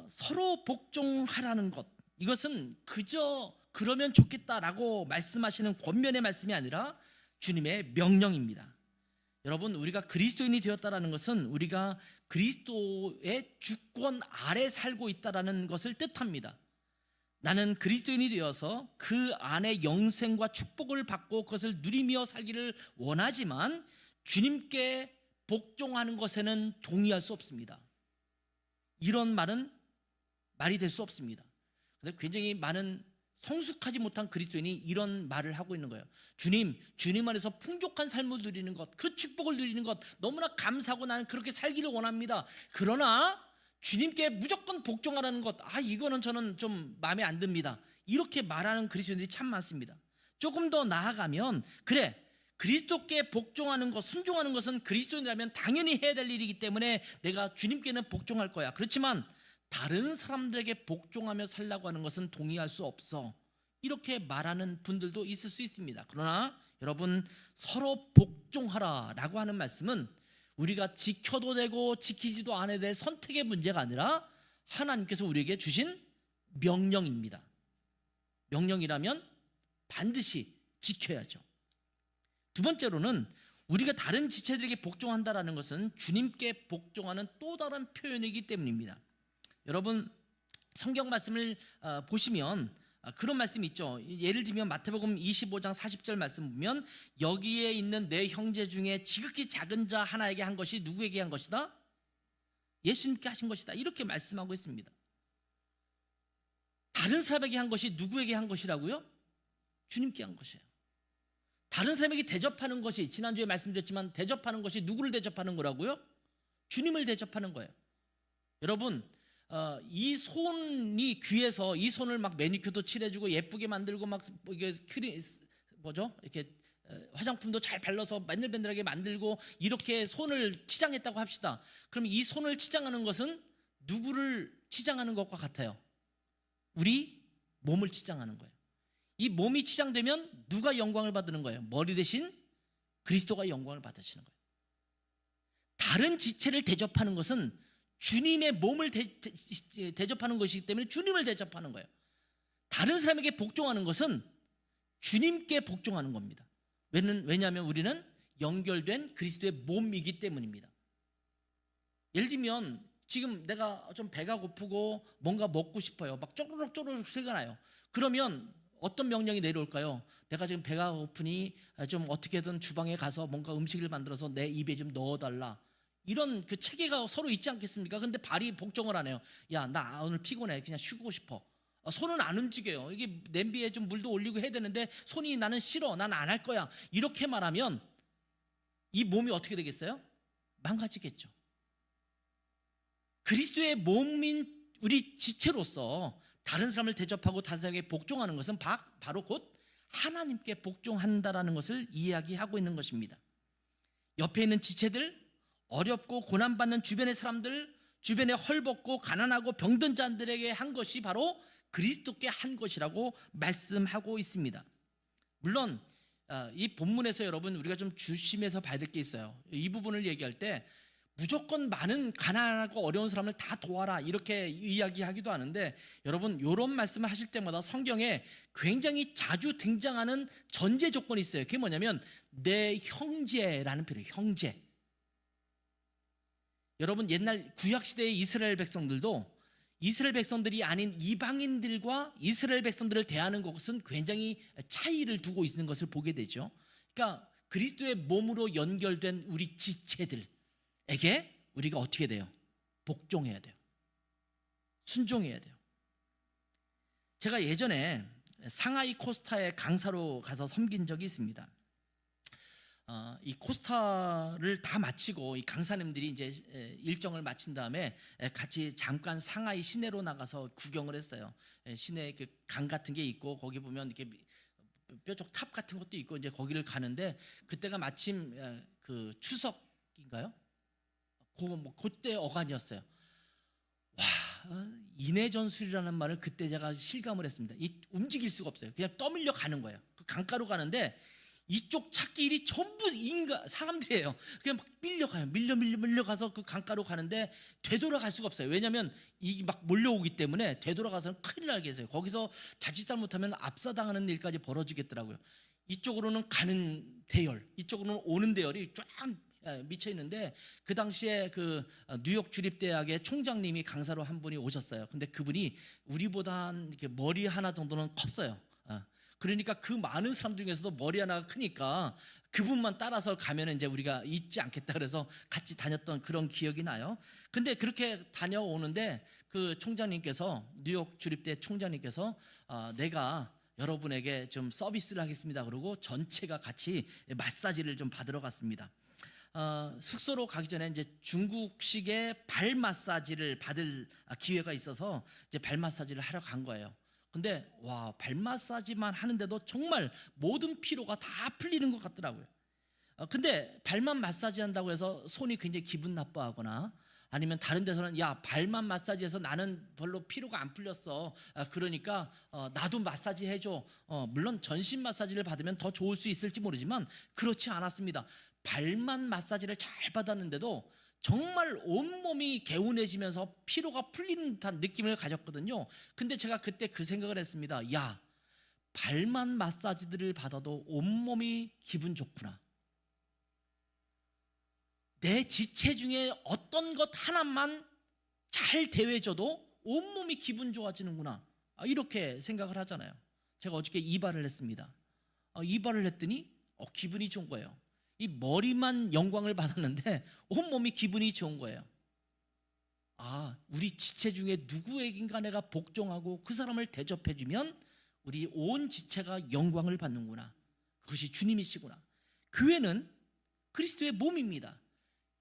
서로 복종하라는 것, 이것은 그저 그러면 좋겠다라고 말씀하시는 권면의 말씀이 아니라 주님의 명령입니다. 여러분, 우리가 그리스도인이 되었다라는 것은 우리가 그리스도의 주권 아래 살고 있다라는 것을 뜻합니다. 나는 그리스도인이 되어서 그 안에 영생과 축복을 받고 그것을 누리며 살기를 원하지만 주님께 복종하는 것에는 동의할 수 없습니다. 이런 말은 말이 될 수 없습니다. 근데 굉장히 많은 성숙하지 못한 그리스도인이 이런 말을 하고 있는 거예요. 주님 안에서 풍족한 삶을 누리는 것, 그 축복을 누리는 것 너무나 감사하고 나는 그렇게 살기를 원합니다. 그러나 주님께 무조건 복종하라는 것, 이거는 저는 좀 마음에 안 듭니다. 이렇게 말하는 그리스도인들이 참 많습니다. 조금 더 나아가면 그래, 그리스도께 복종하는 것, 순종하는 것은 그리스도인이라면 당연히 해야 될 일이기 때문에 내가 주님께는 복종할 거야. 그렇지만 다른 사람들에게 복종하며 살라고 하는 것은 동의할 수 없어. 이렇게 말하는 분들도 있을 수 있습니다. 그러나 여러분, 서로 복종하라라고 하는 말씀은 우리가 지켜도 되고 지키지도 않아야 될 선택의 문제가 아니라 하나님께서 우리에게 주신 명령입니다. 명령이라면 반드시 지켜야죠. 두 번째로는 우리가 다른 지체들에게 복종한다라는 것은 주님께 복종하는 또 다른 표현이기 때문입니다. 여러분, 성경 말씀을 보시면 그런 말씀이 있죠. 예를 들면 마태복음 25장 40절 말씀 보면 여기에 있는 내 형제 중에 지극히 작은 자 하나에게 한 것이 누구에게 한 것이다? 예수님께 하신 것이다. 이렇게 말씀하고 있습니다. 다른 사람에게 한 것이 누구에게 한 것이라고요? 주님께 한 것이에요. 다른 사람에게 대접하는 것이, 지난주에 말씀드렸지만 대접하는 것이 누구를 대접하는 거라고요? 주님을 대접하는 거예요. 여러분, 이 손이 귀해서 이 손을 막 매니큐어도 칠해주고 예쁘게 만들고 막 이게 이렇게 화장품도 잘 발라서 맨들맨들하게 만들고 이렇게 손을 치장했다고 합시다. 그럼 이 손을 치장하는 것은 누구를 치장하는 것과 같아요? 우리 몸을 치장하는 거예요. 이 몸이 치장되면 누가 영광을 받는 거예요? 머리 대신 그리스도가 영광을 받으시는 거예요. 다른 지체를 대접하는 것은 주님의 몸을 대접하는 것이기 때문에 주님을 대접하는 거예요. 다른 사람에게 복종하는 것은 주님께 복종하는 겁니다. 왜냐하면 우리는 연결된 그리스도의 몸이기 때문입니다. 예를 들면 지금 내가 좀 배가 고프고 뭔가 먹고 싶어요. 막 쪼르륵 소리가 나요. 그러면 어떤 명령이 내려올까요? 내가 지금 배가 고프니 좀 어떻게든 주방에 가서 뭔가 음식을 만들어서 내 입에 좀 넣어달라. 이런 그 체계가 서로 있지 않겠습니까? 근데 발이 복종을 안 해요. 야, 나 오늘 피곤해. 그냥 쉬고 싶어. 손은 안 움직여요. 이게 냄비에 좀 물도 올리고 해야 되는데 손이 나는 싫어. 난 안 할 거야. 이렇게 말하면 이 몸이 어떻게 되겠어요? 망가지겠죠. 그리스도의 몸인 우리 지체로서 다른 사람을 대접하고 다른 사람에게 복종하는 것은 바로 곧 하나님께 복종한다라는 것을 이야기하고 있는 것입니다. 옆에 있는 지체들, 어렵고 고난받는 주변의 사람들, 주변에 헐벗고 가난하고 병든 자들에게 한 것이 바로 그리스도께 한 것이라고 말씀하고 있습니다. 물론 이 본문에서 여러분 우리가 좀 조심해서 봐야 될 게 있어요. 이 부분을 얘기할 때 무조건 많은 가난하고 어려운 사람을 다 도와라 이렇게 이야기하기도 하는데, 여러분 이런 말씀을 하실 때마다 성경에 굉장히 자주 등장하는 전제 조건이 있어요. 그게 뭐냐면 내 형제라는 표현이에요. 형제. 여러분 옛날 구약시대의 이스라엘 백성들도 이스라엘 백성들이 아닌 이방인들과 이스라엘 백성들을 대하는 것은 굉장히 차이를 두고 있는 것을 보게 되죠. 그러니까 그리스도의 몸으로 연결된 우리 지체들에게 우리가 어떻게 돼요? 복종해야 돼요. 순종해야 돼요. 제가 예전에 상하이 코스타에 강사로 가서 섬긴 적이 있습니다. 이 코스타를 다 마치고 이 강사님들이 이제 일정을 마친 다음에 같이 잠깐 상하이 시내로 나가서 구경을 했어요. 시내에 그 강 같은 게 있고 거기 보면 이렇게 뾰족 탑 같은 것도 있고 이제 거기를 가는데 그때가 마침 그 추석인가요? 그때 어간이었어요. 와, 인해전술이라는 말을 그때 제가 실감을 했습니다. 움직일 수가 없어요. 그냥 떠밀려 가는 거예요. 그 강가로 가는데 이쪽 찾길이 전부 사람들이에요. 그냥 막 밀려가요. 밀려가서 그 강가로 가는데 되돌아갈 수가 없어요. 왜냐하면 이게 막 몰려오기 때문에 되돌아가서는 큰일 나게 해서요. 거기서 자칫 잘못하면 압사당하는 일까지 벌어지겠더라고요. 이쪽으로는 가는 대열, 이쪽으로는 오는 대열이 쫙 미쳐 있는데 그 당시에 그 뉴욕 주립대학의 총장님이 강사로 한 분이 오셨어요. 근데 그분이 우리보다 한 이렇게 머리 하나 정도는 컸어요. 그러니까 그 많은 사람 중에서도 머리 하나가 크니까 그분만 따라서 가면 이제 우리가 잊지 않겠다 그래서 같이 다녔던 그런 기억이 나요. 근데 그렇게 다녀오는데 그 총장님께서 뉴욕 주립대 총장님께서 내가 여러분에게 좀 서비스를 하겠습니다. 그러고 전체가 같이 마사지를 좀 받으러 갔습니다. 숙소로 가기 전에 이제 중국식의 발 마사지를 받을 기회가 있어서 이제 발 마사지를 하러 간 거예요. 근데 와, 발 마사지만 하는데도 정말 모든 피로가 다 풀리는 것 같더라고요. 근데 발만 마사지 한다고 해서 손이 굉장히 기분 나빠하거나 아니면 다른 데서는 야, 발만 마사지해서 나는 별로 피로가 안 풀렸어. 그러니까 나도 마사지 해줘. 물론 전신 마사지를 받으면 더 좋을 수 있을지 모르지만 그렇지 않았습니다. 발만 마사지를 잘 받았는데도 정말 온몸이 개운해지면서 피로가 풀리는 듯한 느낌을 가졌거든요. 근데 제가 그때 그 생각을 했습니다. 야, 발만 마사지들을 받아도 온몸이 기분 좋구나. 내 지체 중에 어떤 것 하나만 잘 대해줘도 온몸이 기분 좋아지는구나. 이렇게 생각을 하잖아요. 제가 어저께 이발을 했습니다. 이발을 했더니 기분이 좋은 거예요. 이 머리만 영광을 받았는데 온몸이 기분이 좋은 거예요. 우리 지체 중에 누구에겐가 내가 복종하고 그 사람을 대접해주면 우리 온 지체가 영광을 받는구나. 그것이 주님이시구나. 교회는 그리스도의 몸입니다.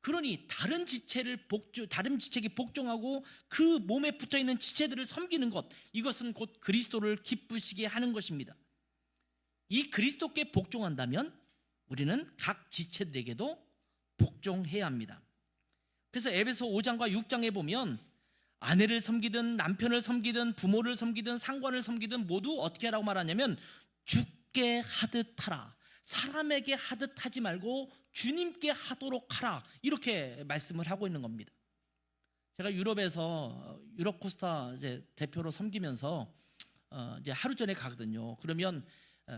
그러니 다른 지체에게 복종하고 그 몸에 붙어있는 지체들을 섬기는 것, 이것은 곧 그리스도를 기쁘시게 하는 것입니다. 이 그리스도께 복종한다면 우리는 각 지체들에게도 복종해야 합니다. 그래서 에베소 5장과 6장에 보면 아내를 섬기든 남편을 섬기든 부모를 섬기든 상관을 섬기든 모두 어떻게 하라고 말하냐면 주께 하듯 하라. 사람에게 하듯 하지 말고 주님께 하도록 하라. 이렇게 말씀을 하고 있는 겁니다. 제가 유럽에서 유럽 코스타 이제 대표로 섬기면서 이제 하루 전에 가거든요. 그러면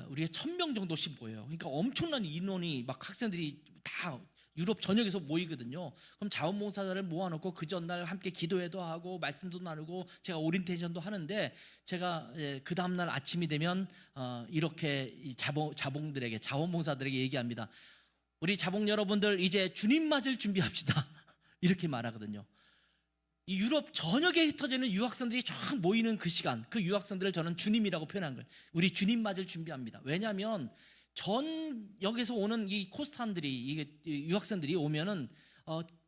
우리가 1,000명 정도씩 모여요. 그러니까 엄청난 인원이 막 학생들이 다 유럽 전역에서 모이거든요. 그럼 자원봉사자를 모아놓고 그 전날 함께 기도회도 하고 말씀도 나누고 제가 오리엔테이션도 하는데 제가 그 다음날 아침이 되면 이렇게 자봉들에게 자원봉사들에게 얘기합니다. 우리 자봉 여러분들 이제 주님 맞을 준비합시다. 이렇게 말하거든요. 이 유럽 전역에 흩어지는 유학생들이 쫙 모이는 그 시간, 그 유학생들을 저는 주님이라고 표현한 거예요. 우리 주님 맞을 준비합니다. 왜냐하면 전역에서 오는 이 코스탄들이 유학생들이 오면은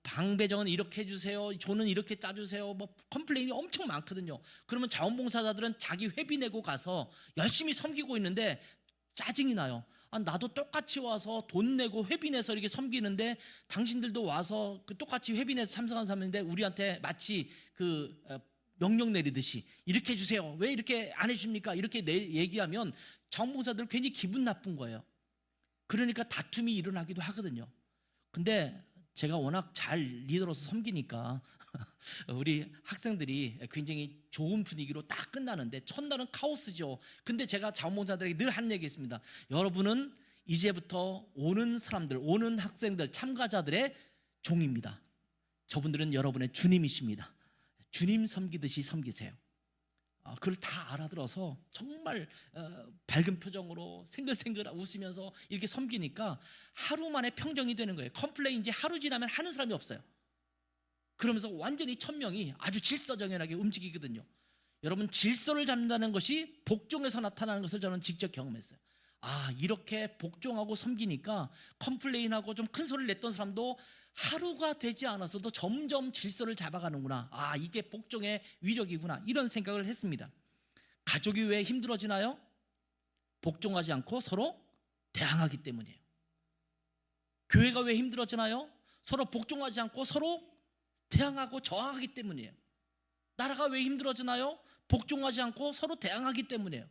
방배정은 이렇게 해주세요, 조는 이렇게 짜주세요, 뭐 컴플레인이 엄청 많거든요. 그러면 자원봉사자들은 자기 회비 내고 가서 열심히 섬기고 있는데 짜증이 나요. 나도 똑같이 와서 돈 내고 회비 내서 이렇게 섬기는데 당신들도 와서 그 똑같이 회비 내서 참석한 사람인데 우리한테 마치 그 명령 내리듯이 이렇게 해주세요, 왜 이렇게 안 해줍니까? 이렇게 얘기하면 자원봉사들 괜히 기분 나쁜 거예요. 그러니까 다툼이 일어나기도 하거든요. 근데 제가 워낙 잘 리더로서 섬기니까 우리 학생들이 굉장히 좋은 분위기로 딱 끝나는데 첫날은 카오스죠. 근데 제가 자원봉사들에게 늘 하는 얘기 있습니다. 여러분은 이제부터 오는 사람들, 오는 학생들, 참가자들의 종입니다. 저분들은 여러분의 주님이십니다. 주님 섬기듯이 섬기세요. 그걸 다 알아들어서 정말 밝은 표정으로 생글생글 웃으면서 이렇게 섬기니까 하루 만에 평정이 되는 거예요. 컴플레인 이제 하루 지나면 하는 사람이 없어요. 그러면서 완전히 천명이 아주 질서정연하게 움직이거든요. 여러분, 질서를 잡는다는 것이 복종에서 나타나는 것을 저는 직접 경험했어요. 이렇게 복종하고 섬기니까 컴플레인하고 좀 큰 소리를 냈던 사람도 하루가 되지 않아서도 점점 질서를 잡아가는구나. 이게 복종의 위력이구나. 이런 생각을 했습니다. 가족이 왜 힘들어지나요? 복종하지 않고 서로 대항하기 때문이에요. 교회가 왜 힘들어지나요? 서로 복종하지 않고 서로 대항하고 저항하기 때문이에요. 나라가 왜 힘들어지나요? 복종하지 않고 서로 대항하기 때문이에요.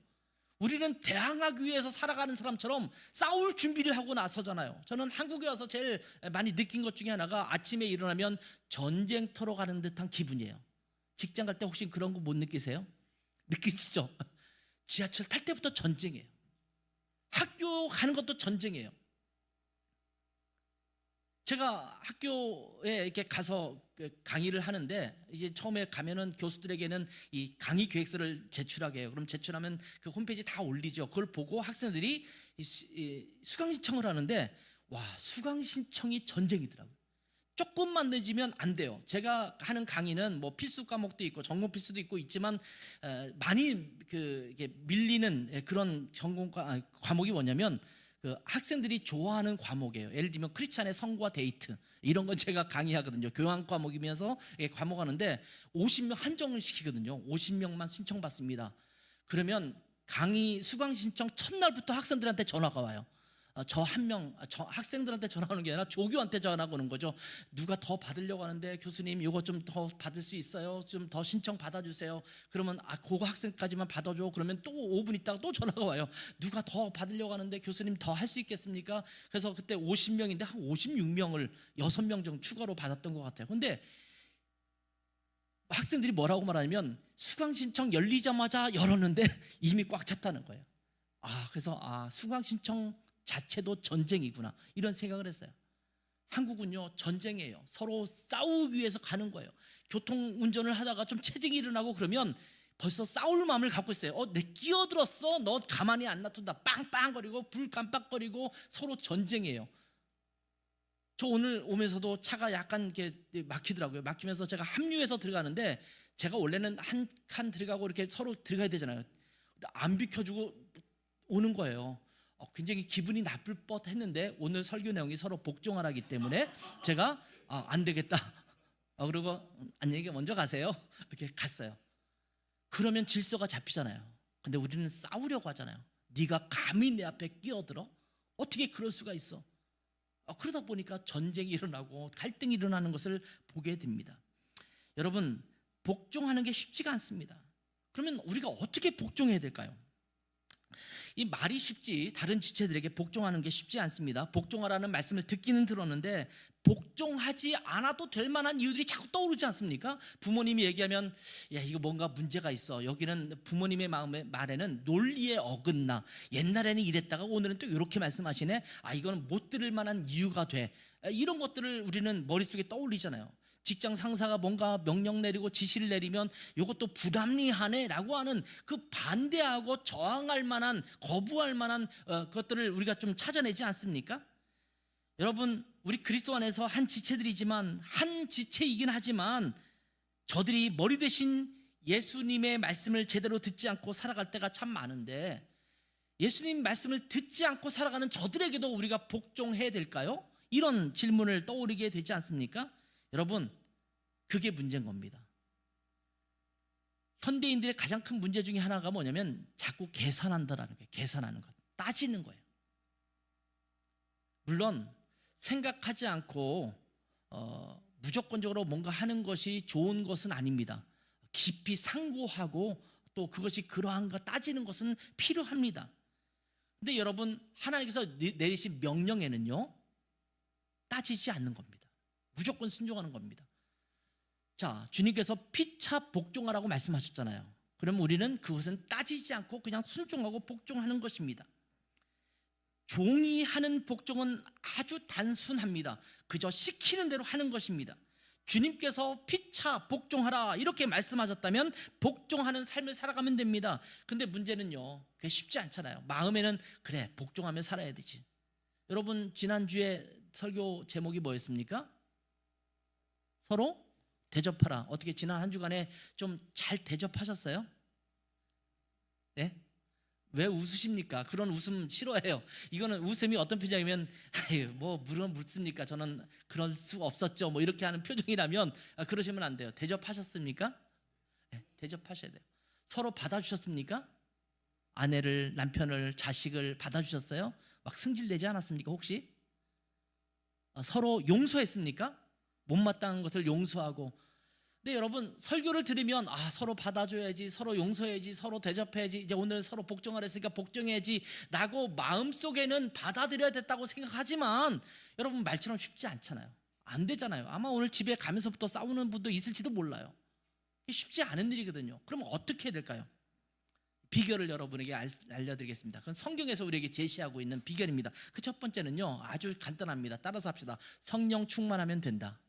우리는 대항하기 위해서 살아가는 사람처럼 싸울 준비를 하고 나서잖아요. 저는 한국에 와서 제일 많이 느낀 것 중에 하나가 아침에 일어나면 전쟁터로 가는 듯한 기분이에요. 직장 갈 때 혹시 그런 거 못 느끼세요? 느끼시죠? 지하철 탈 때부터 전쟁이에요. 학교 가는 것도 전쟁이에요. 제가 학교에 이렇게 가서 강의를 하는데 이제 처음에 가면은 교수들에게는 이 강의 계획서를 제출하게 해요. 그럼 제출하면 그 홈페이지 다 올리죠. 그걸 보고 학생들이 수강 신청을 하는데 수강 신청이 전쟁이더라고요. 조금만 늦으면 안 돼요. 제가 하는 강의는 뭐 필수 과목도 있고 전공 필수도 있고 있지만 많이 이게 밀리는 그런 과목이 뭐냐면 학생들이 좋아하는 과목이에요. 예를 들면 크리스찬의 성과 데이트 이런 건 제가 강의하거든요. 교양 과목이면서 과목하는데 50명 한정을 시키거든요. 50명만 신청받습니다. 그러면 강의 수강 신청 첫날부터 학생들한테 전화가 와요. 저 학생들한테 전화하는 게 아니라 조교한테 전화가 오는 거죠. 누가 더 받으려고 하는데 교수님 이거 좀 더 받을 수 있어요? 좀 더 신청 받아주세요. 그러면 그거 학생까지만 받아줘. 그러면 또 5분 있다가 또 전화가 와요. 누가 더 받으려고 하는데 교수님 더 할 수 있겠습니까? 그래서 그때 50명인데 한 56명을 6명 정도 추가로 받았던 것 같아요. 근데 학생들이 뭐라고 말하냐면 수강 신청 열리자마자 열었는데 이미 꽉 찼다는 거예요. 그래서 수강 신청 자체도 전쟁이구나 이런 생각을 했어요. 한국은요 전쟁이에요. 서로 싸우기 위해서 가는 거예요. 교통운전을 하다가 좀 체증이 일어나고 그러면 벌써 싸울 마음을 갖고 있어요. 내 끼어들었어. 너 가만히 안 놔둔다. 빵빵거리고 불 깜빡거리고 서로 전쟁이에요. 저 오늘 오면서도 차가 약간 이렇게 막히더라고요. 막히면서 제가 합류해서 들어가는데 제가 원래는 한 칸 들어가고 이렇게 서로 들어가야 되잖아요. 안 비켜주고 오는 거예요. 굉장히 기분이 나쁠 뻔했는데 오늘 설교 내용이 서로 복종하라기 때문에 제가 안 되겠다. 그리고 안녕히 먼저 가세요. 이렇게 갔어요. 그러면 질서가 잡히잖아요. 근데 우리는 싸우려고 하잖아요. 네가 감히 내 앞에 끼어들어? 어떻게 그럴 수가 있어? 그러다 보니까 전쟁이 일어나고 갈등이 일어나는 것을 보게 됩니다. 여러분, 복종하는 게 쉽지가 않습니다. 그러면 우리가 어떻게 복종해야 될까요? 이 말이 쉽지 다른 지체들에게 복종하는 게 쉽지 않습니다. 복종하라는 말씀을 듣기는 들었는데 복종하지 않아도 될 만한 이유들이 자꾸 떠오르지 않습니까? 부모님이 얘기하면 이거 뭔가 문제가 있어. 여기는 부모님의 말에는 논리에 어긋나. 옛날에는 이랬다가 오늘은 또 이렇게 말씀하시네. 이거는 못 들을 만한 이유가 돼. 이런 것들을 우리는 머릿속에 떠올리잖아요. 직장 상사가 뭔가 명령 내리고 지시를 내리면 이것도 부담리하네 라고 하는 그 반대하고 저항할 만한 거부할 만한 것들을 우리가 좀 찾아내지 않습니까? 여러분, 우리 그리스도 안에서 한 지체들이지만 한 지체이긴 하지만 저들이 머리 대신 예수님의 말씀을 제대로 듣지 않고 살아갈 때가 참 많은데 예수님 말씀을 듣지 않고 살아가는 저들에게도 우리가 복종해야 될까요? 이런 질문을 떠오르게 되지 않습니까? 여러분, 그게 문제인 겁니다. 현대인들의 가장 큰 문제 중에 하나가 뭐냐면 자꾸 계산한다라는 거예요. 계산하는 것, 따지는 거예요. 물론 생각하지 않고 무조건적으로 뭔가 하는 것이 좋은 것은 아닙니다. 깊이 상고하고 또 그것이 그러한가 따지는 것은 필요합니다. 근데 여러분, 하나님께서 내리신 명령에는요 따지지 않는 겁니다. 무조건 순종하는 겁니다. 자, 주님께서 피차 복종하라고 말씀하셨잖아요. 그럼 우리는 그것은 따지지 않고 그냥 순종하고 복종하는 것입니다. 종이 하는 복종은 아주 단순합니다. 그저 시키는 대로 하는 것입니다. 주님께서 피차 복종하라 이렇게 말씀하셨다면 복종하는 삶을 살아가면 됩니다. 근데 문제는요, 그게 쉽지 않잖아요. 마음에는 그래, 복종하며 살아야 되지. 여러분, 지난주에 설교 제목이 뭐였습니까? 서로 대접하라. 어떻게 지난 한 주간에 좀 잘 대접하셨어요? 네? 왜 웃으십니까? 그런 웃음 싫어해요. 이거는 웃음이 어떤 표정이면 아유, 뭐 물론 묻습니까? 저는 그럴 수 없었죠. 뭐 이렇게 하는 표정이라면 그러시면 안 돼요. 대접하셨습니까? 네, 대접하셔야 돼요. 서로 받아주셨습니까? 아내를, 남편을, 자식을 받아주셨어요? 막 승질내지 않았습니까? 혹시? 서로 용서했습니까? 못마땅한 것을 용서하고. 근데 여러분, 설교를 들으면 서로 받아줘야지, 서로 용서해야지, 서로 대접해야지, 이제 오늘 서로 복종하라 했으니까 복종해야지 라고 마음속에는 받아들여야 됐다고 생각하지만 여러분, 말처럼 쉽지 않잖아요. 안 되잖아요. 아마 오늘 집에 가면서부터 싸우는 분도 있을지도 몰라요. 쉽지 않은 일이거든요. 그럼 어떻게 해야 될까요? 비결을 여러분에게 알려드리겠습니다. 그건 성경에서 우리에게 제시하고 있는 비결입니다. 그 첫 번째는요, 아주 간단합니다. 따라서 합시다. 성령 충만하면 된다.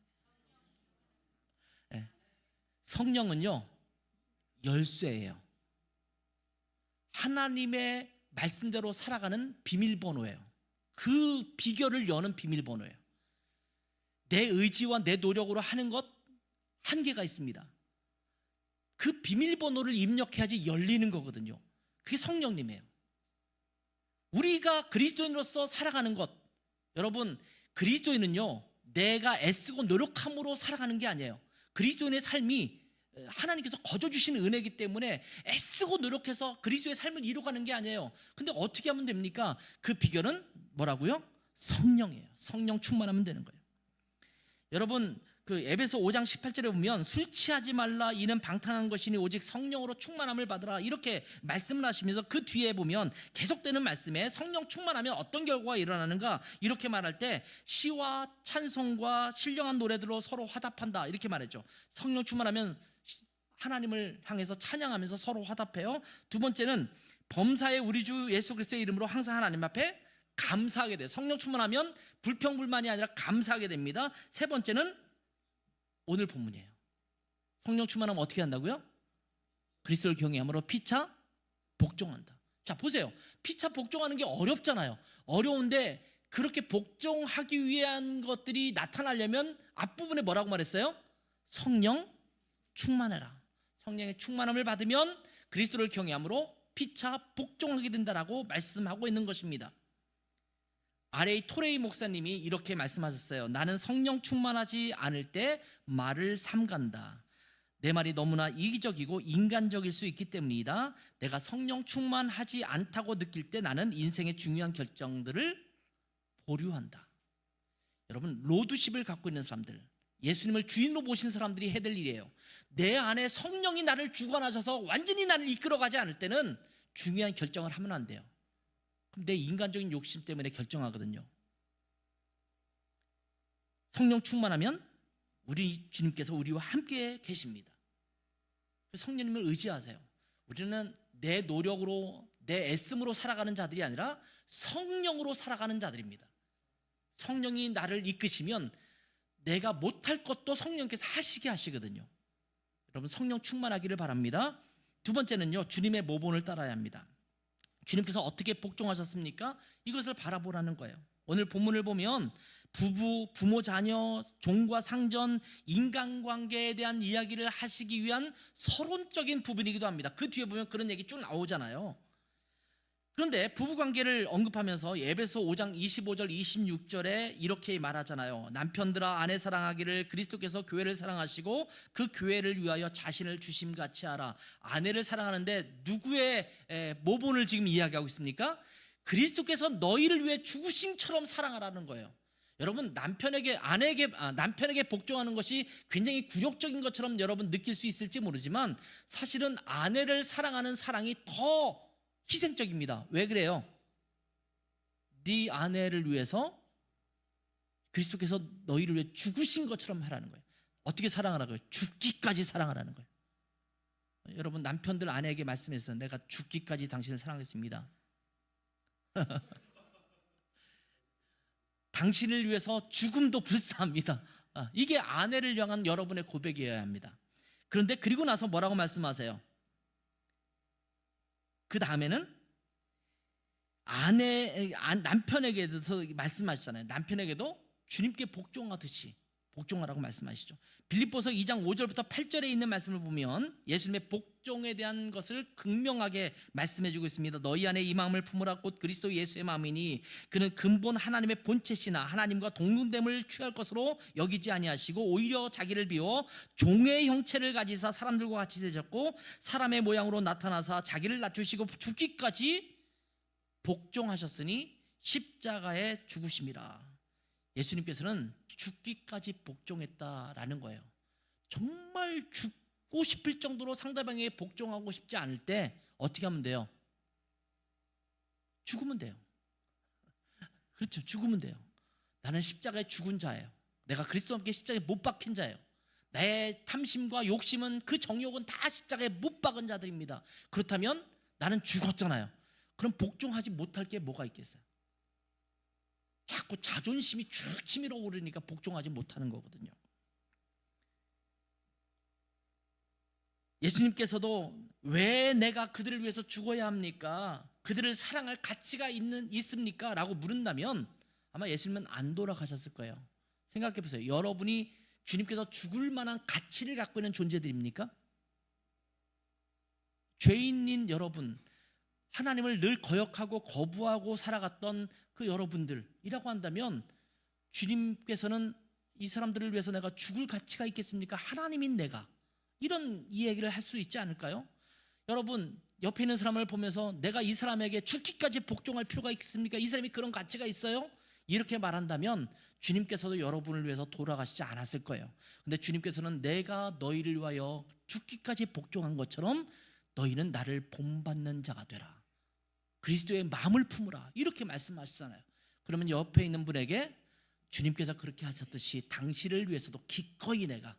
네. 성령은요, 열쇠예요. 하나님의 말씀대로 살아가는 비밀번호예요. 그 비결을 여는 비밀번호예요. 내 의지와 내 노력으로 하는 것 한계가 있습니다. 그 비밀번호를 입력해야지 열리는 거거든요. 그게 성령님이에요. 우리가 그리스도인으로서 살아가는 것, 여러분, 그리스도인은요, 내가 애쓰고 노력함으로 살아가는 게 아니에요. 그리스도인의 삶이 하나님께서 거저주신 은혜이기 때문에 애쓰고 노력해서 그리스도의 삶을 이루어가는 게 아니에요. 근데 어떻게 하면 됩니까? 그 비결은 뭐라고요? 성령이에요. 성령 충만하면 되는 거예요. 여러분, 그 에베소 5장 18절에 보면 술 취하지 말라, 이는 방탕한 것이니 오직 성령으로 충만함을 받으라 이렇게 말씀을 하시면서 그 뒤에 보면 계속되는 말씀에 성령 충만하면 어떤 결과가 일어나는가 이렇게 말할 때 시와 찬송과 신령한 노래들로 서로 화답한다 이렇게 말했죠. 성령 충만하면 하나님을 향해서 찬양하면서 서로 화답해요. 두 번째는 범사에 우리 주 예수 그리스도의 이름으로 항상 하나님 앞에 감사하게 돼요. 성령 충만하면 불평불만이 아니라 감사하게 됩니다. 세 번째는 오늘 본문이에요. 성령 충만하면 어떻게 한다고요? 그리스도를 경외함으로 피차 복종한다. 자, 보세요. 피차 복종하는 게 어렵잖아요. 어려운데 그렇게 복종하기 위한 것들이 나타나려면 앞부분에 뭐라고 말했어요? 성령 충만해라. 성령의 충만함을 받으면 그리스도를 경외함으로 피차 복종하게 된다라고 말씀하고 있는 것입니다. R.A. 토레이 목사님이 이렇게 말씀하셨어요. 나는 성령 충만하지 않을 때 말을 삼간다. 내 말이 너무나 이기적이고 인간적일 수 있기 때문이다. 내가 성령 충만하지 않다고 느낄 때 나는 인생의 중요한 결정들을 보류한다. 여러분, 로드십을 갖고 있는 사람들, 예수님을 주인으로 모신 사람들이 해야 될 일이에요. 내 안에 성령이 나를 주관하셔서 완전히 나를 이끌어가지 않을 때는 중요한 결정을 하면 안 돼요. 그럼 내 인간적인 욕심 때문에 결정하거든요. 성령 충만하면 우리 주님께서 우리와 함께 계십니다. 성령님을 의지하세요. 우리는 내 노력으로 내 애씀으로 살아가는 자들이 아니라 성령으로 살아가는 자들입니다. 성령이 나를 이끄시면 내가 못할 것도 성령께서 하시게 하시거든요. 여러분, 성령 충만하기를 바랍니다. 두 번째는요, 주님의 모본을 따라야 합니다. 주님께서 어떻게 복종하셨습니까? 이것을 바라보라는 거예요. 오늘 본문을 보면 부부, 부모, 자녀, 종과 상전, 인간관계에 대한 이야기를 하시기 위한 서론적인 부분이기도 합니다. 그 뒤에 보면 그런 얘기 쭉 나오잖아요. 그런데 부부관계를 언급하면서 에베소 5장 25절 26절에 이렇게 말하잖아요. 남편들아 아내 사랑하기를 그리스도께서 교회를 사랑하시고 그 교회를 위하여 자신을 주심같이 하라. 아내를 사랑하는데 누구의 모본을 지금 이야기하고 있습니까? 그리스도께서 너희를 위해 죽으심처럼 사랑하라는 거예요. 여러분, 남편에게 복종하는 것이 굉장히 굴욕적인 것처럼 여러분 느낄 수 있을지 모르지만 사실은 아내를 사랑하는 사랑이 더 희생적입니다. 왜 그래요? 네 아내를 위해서 그리스도께서 너희를 위해 죽으신 것처럼 하라는 거예요. 어떻게 사랑하라고요? 죽기까지 사랑하라는 거예요. 여러분, 남편들 아내에게 말씀했어요. 내가 죽기까지 당신을 사랑했습니다. 당신을 위해서 죽음도 불사합니다. 이게 아내를 향한 여러분의 고백이어야 합니다. 그런데 그리고 나서 뭐라고 말씀하세요? 그 다음에는 남편에게도 말씀하시잖아요. 남편에게도 주님께 복종하듯이 복종하라고 말씀하시죠. 빌립보서 2장 5절부터 8절에 있는 말씀을 보면 예수님의 복종에 대한 것을 극명하게 말씀해주고 있습니다. 너희 안에 이 마음을 품으라 곧 그리스도 예수의 마음이니 그는 근본 하나님의 본체시나 하나님과 동등됨을 취할 것으로 여기지 아니하시고 오히려 자기를 비워 종의 형체를 가지사 사람들과 같이 되셨고 사람의 모양으로 나타나사 자기를 낮추시고 죽기까지 복종하셨으니 십자가에 죽으심이라. 예수님께서는 죽기까지 복종했다라는 거예요. 정말 죽고 싶을 정도로 상대방에게 복종하고 싶지 않을 때 어떻게 하면 돼요? 죽으면 돼요. 그렇죠. 죽으면 돼요. 나는 십자가에 죽은 자예요. 내가 그리스도와 함께 십자가에 못 박힌 자예요. 내 탐심과 욕심은 그 정욕은 다 십자가에 못 박은 자들입니다. 그렇다면 나는 죽었잖아요. 그럼 복종하지 못할 게 뭐가 있겠어요? 자꾸 자존심이 쭉 치밀어 오르니까 복종하지 못하는 거거든요. 예수님께서도 왜 내가 그들을 위해서 죽어야 합니까? 그들을 사랑할 가치가 있습니까? 라고 물은다면 아마 예수님은 안 돌아가셨을 거예요. 생각해 보세요. 여러분이 주님께서 죽을 만한 가치를 갖고 있는 존재들입니까? 죄인인 여러분, 하나님을 늘 거역하고 거부하고 살아갔던 그 여러분들이라고 한다면 주님께서는 이 사람들을 위해서 내가 죽을 가치가 있겠습니까? 하나님인 내가, 이런 이야기를 할 수 있지 않을까요? 여러분, 옆에 있는 사람을 보면서 내가 이 사람에게 죽기까지 복종할 필요가 있습니까? 이 사람이 그런 가치가 있어요? 이렇게 말한다면 주님께서도 여러분을 위해서 돌아가시지 않았을 거예요. 근데 주님께서는 내가 너희를 위하여 죽기까지 복종한 것처럼 너희는 나를 본받는 자가 되라, 그리스도의 마음을 품으라, 이렇게 말씀하시잖아요. 그러면 옆에 있는 분에게 주님께서 그렇게 하셨듯이 당신을 위해서도 기꺼이 내가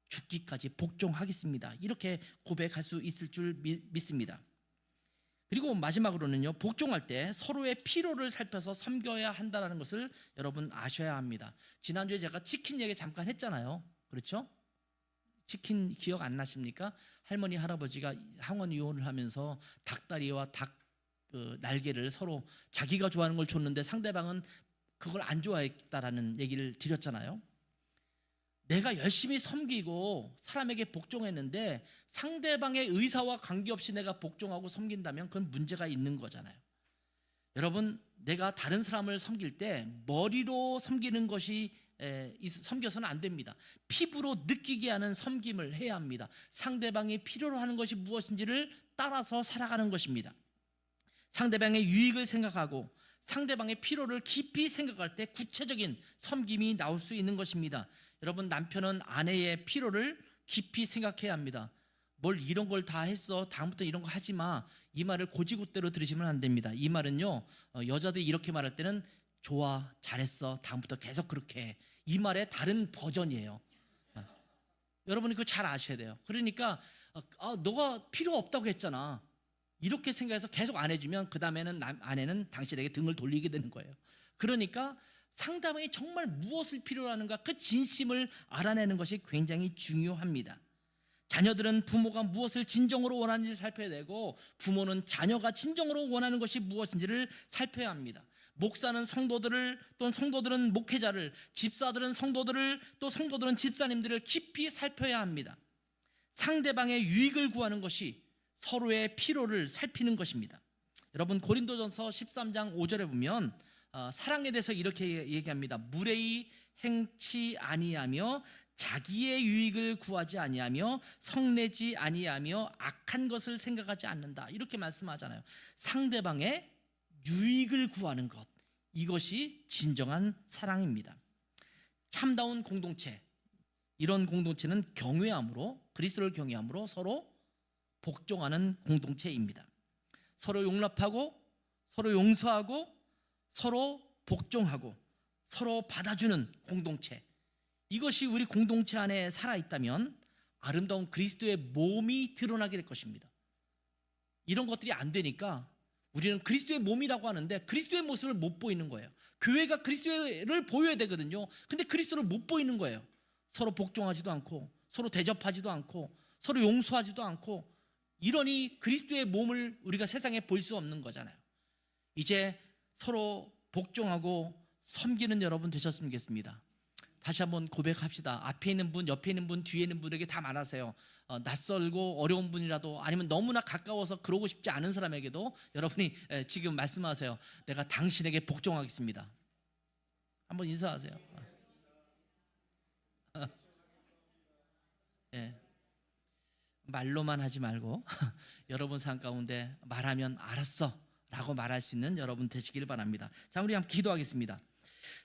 죽기까지 복종하겠습니다, 이렇게 고백할 수 있을 줄 믿습니다. 그리고 마지막으로는요, 복종할 때 서로의 필요를 살펴서 섬겨야 한다는 것을 여러분 아셔야 합니다. 지난주에 제가 치킨 얘기 잠깐 했잖아요. 그렇죠? 치킨 기억 안 나십니까? 할머니 할아버지가 항원 이혼을 하면서 닭다리와 닭 날개를 서로 자기가 좋아하는 걸 줬는데 상대방은 그걸 안 좋아했다라는 얘기를 드렸잖아요. 내가 열심히 섬기고 사람에게 복종했는데 상대방의 의사와 관계없이 내가 복종하고 섬긴다면 그건 문제가 있는 거잖아요. 여러분, 내가 다른 사람을 섬길 때 머리로 섬기는 것이 섬겨서는 안 됩니다. 피부로 느끼게 하는 섬김을 해야 합니다. 상대방이 필요로 하는 것이 무엇인지를 따라서 살아가는 것입니다. 상대방의 유익을 생각하고 상대방의 필요를 깊이 생각할 때 구체적인 섬김이 나올 수 있는 것입니다. 여러분, 남편은 아내의 필요를 깊이 생각해야 합니다. 뭘 이런 걸 다 했어, 다음부터 이런 거 하지 마, 이 말을 고지고대로 들으시면 안 됩니다. 이 말은요, 여자들이 이렇게 말할 때는 좋아, 잘했어, 다음부터 계속 그렇게 해, 이 말의 다른 버전이에요. 여러분이 그거 잘 아셔야 돼요. 그러니까 너가 필요 없다고 했잖아, 이렇게 생각해서 계속 안 해주면 그 다음에는 아내는 당신에게 등을 돌리게 되는 거예요. 그러니까 상대방이 정말 무엇을 필요로 하는가, 그 진심을 알아내는 것이 굉장히 중요합니다. 자녀들은 부모가 무엇을 진정으로 원하는지 살펴야 되고 부모는 자녀가 진정으로 원하는 것이 무엇인지를 살펴야 합니다. 목사는 성도들을, 또 성도들은 목회자를, 집사들은 성도들을, 또 성도들은 집사님들을 깊이 살펴야 합니다. 상대방의 유익을 구하는 것이 서로의 필요를 살피는 것입니다. 여러분, 고린도전서 13장 5절에 보면 사랑에 대해서 이렇게 얘기합니다. 무례히 행치 아니하며 자기의 유익을 구하지 아니하며 성내지 아니하며 악한 것을 생각하지 않는다, 이렇게 말씀하잖아요. 상대방의 유익을 구하는 것, 이것이 진정한 사랑입니다. 참다운 공동체, 이런 공동체는 경외함으로, 그리스도를 경외함으로 서로 복종하는 공동체입니다. 서로 용납하고 서로 용서하고 서로 복종하고 서로 받아주는 공동체, 이것이 우리 공동체 안에 살아있다면 아름다운 그리스도의 몸이 드러나게 될 것입니다. 이런 것들이 안 되니까 우리는 그리스도의 몸이라고 하는데 그리스도의 모습을 못 보이는 거예요. 교회가 그리스도를 보여야 되거든요. 근데 그리스도를 못 보이는 거예요. 서로 복종하지도 않고 서로 대접하지도 않고 서로 용서하지도 않고 이러니 그리스도의 몸을 우리가 세상에 볼 수 없는 거잖아요. 이제 서로 복종하고 섬기는 여러분 되셨으면 좋겠습니다. 다시 한번 고백합시다. 앞에 있는 분, 옆에 있는 분, 뒤에 있는 분에게 다 말하세요. 낯설고 어려운 분이라도 아니면 너무나 가까워서 그러고 싶지 않은 사람에게도 여러분이 지금 말씀하세요. 내가 당신에게 복종하겠습니다. 한번 인사하세요. 예. 말로만 하지 말고 여러분 삶 가운데 말하면 알았어 라고 말할 수 있는 여러분 되시길 바랍니다. 자, 우리 함께 기도하겠습니다.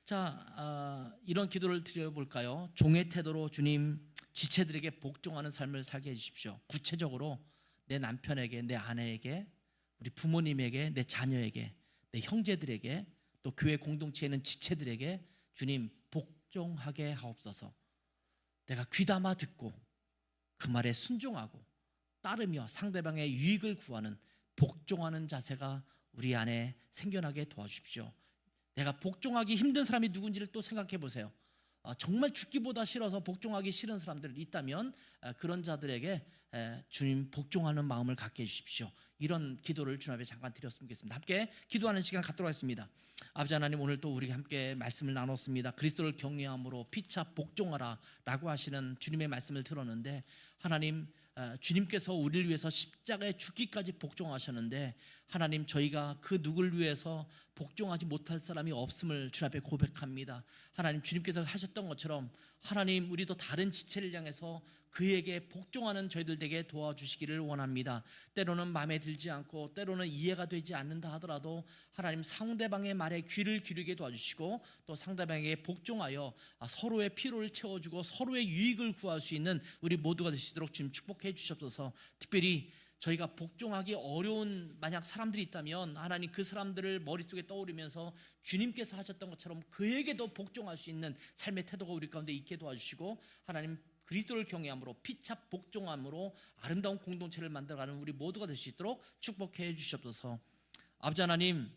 자, 이런 기도를 드려볼까요? 종의 태도로 주님, 지체들에게 복종하는 삶을 살게 해주십시오. 구체적으로 내 남편에게, 내 아내에게, 우리 부모님에게, 내 자녀에게, 내 형제들에게, 또 교회 공동체에 있는 지체들에게 주님 복종하게 하옵소서. 내가 귀담아 듣고 그 말에 순종하고 따르며 상대방의 유익을 구하는 복종하는 자세가 우리 안에 생겨나게 도와주십시오. 내가 복종하기 힘든 사람이 누군지를 또 생각해 보세요. 정말 죽기보다 싫어서 복종하기 싫은 사람들이 있다면 그런 자들에게 주님 복종하는 마음을 갖게 해주십시오. 이런 기도를 주님 앞에 잠깐 드렸으면 좋겠습니다. 함께 기도하는 시간 갖도록 하겠습니다. 아버지 하나님, 오늘 또 우리 함께 말씀을 나눴습니다. 그리스도를 경외함으로 피차 복종하라 라고 하시는 주님의 말씀을 들었는데, 하나님, 주님께서 우리를 위해서 십자가에 죽기까지 복종하셨는데, 하나님, 저희가 그 누구를 위해서 복종하지 못할 사람이 없음을 주님 앞에 고백합니다. 하나님, 주님께서 하셨던 것처럼 하나님, 우리도 다른 지체를 향해서 그에게 복종하는 저희들 되게 도와주시기를 원합니다. 때로는 마음에 들지 않고 때로는 이해가 되지 않는다 하더라도 하나님, 상대방의 말에 귀를 기울이게 도와주시고 또 상대방에게 복종하여 서로의 피로를 채워주고 서로의 유익을 구할 수 있는 우리 모두가 되시도록 주님 축복해 주시옵소서. 특별히 저희가 복종하기 어려운 만약 사람들이 있다면 하나님, 그 사람들을 머릿속에 떠오르면서 주님께서 하셨던 것처럼 그에게도 복종할 수 있는 삶의 태도가 우리 가운데 있게 도와주시고, 하나님, 그리스도를 경외함으로 피차 복종함으로 아름다운 공동체를 만들어가는 우리 모두가 될 수 있도록 축복해 주시옵소서. 아버지 하나님,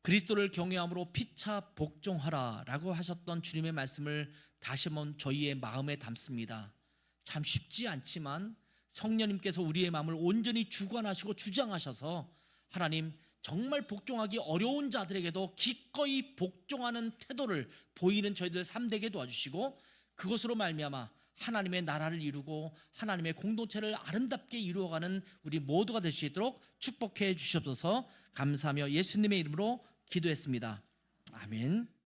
그리스도를 경외함으로 피차 복종하라 라고 하셨던 주님의 말씀을 다시 한번 저희의 마음에 담습니다. 참 쉽지 않지만 성령님께서 우리의 마음을 온전히 주관하시고 주장하셔서 하나님, 정말 복종하기 어려운 자들에게도 기꺼이 복종하는 태도를 보이는 저희들 삶 되게 도와주시고, 그것으로 말미암아 하나님의 나라를 이루고 하나님의 공동체를 아름답게 이루어가는 우리 모두가 될 수 있도록 축복해 주시옵소서. 감사하며 예수님의 이름으로 기도했습니다. 아멘.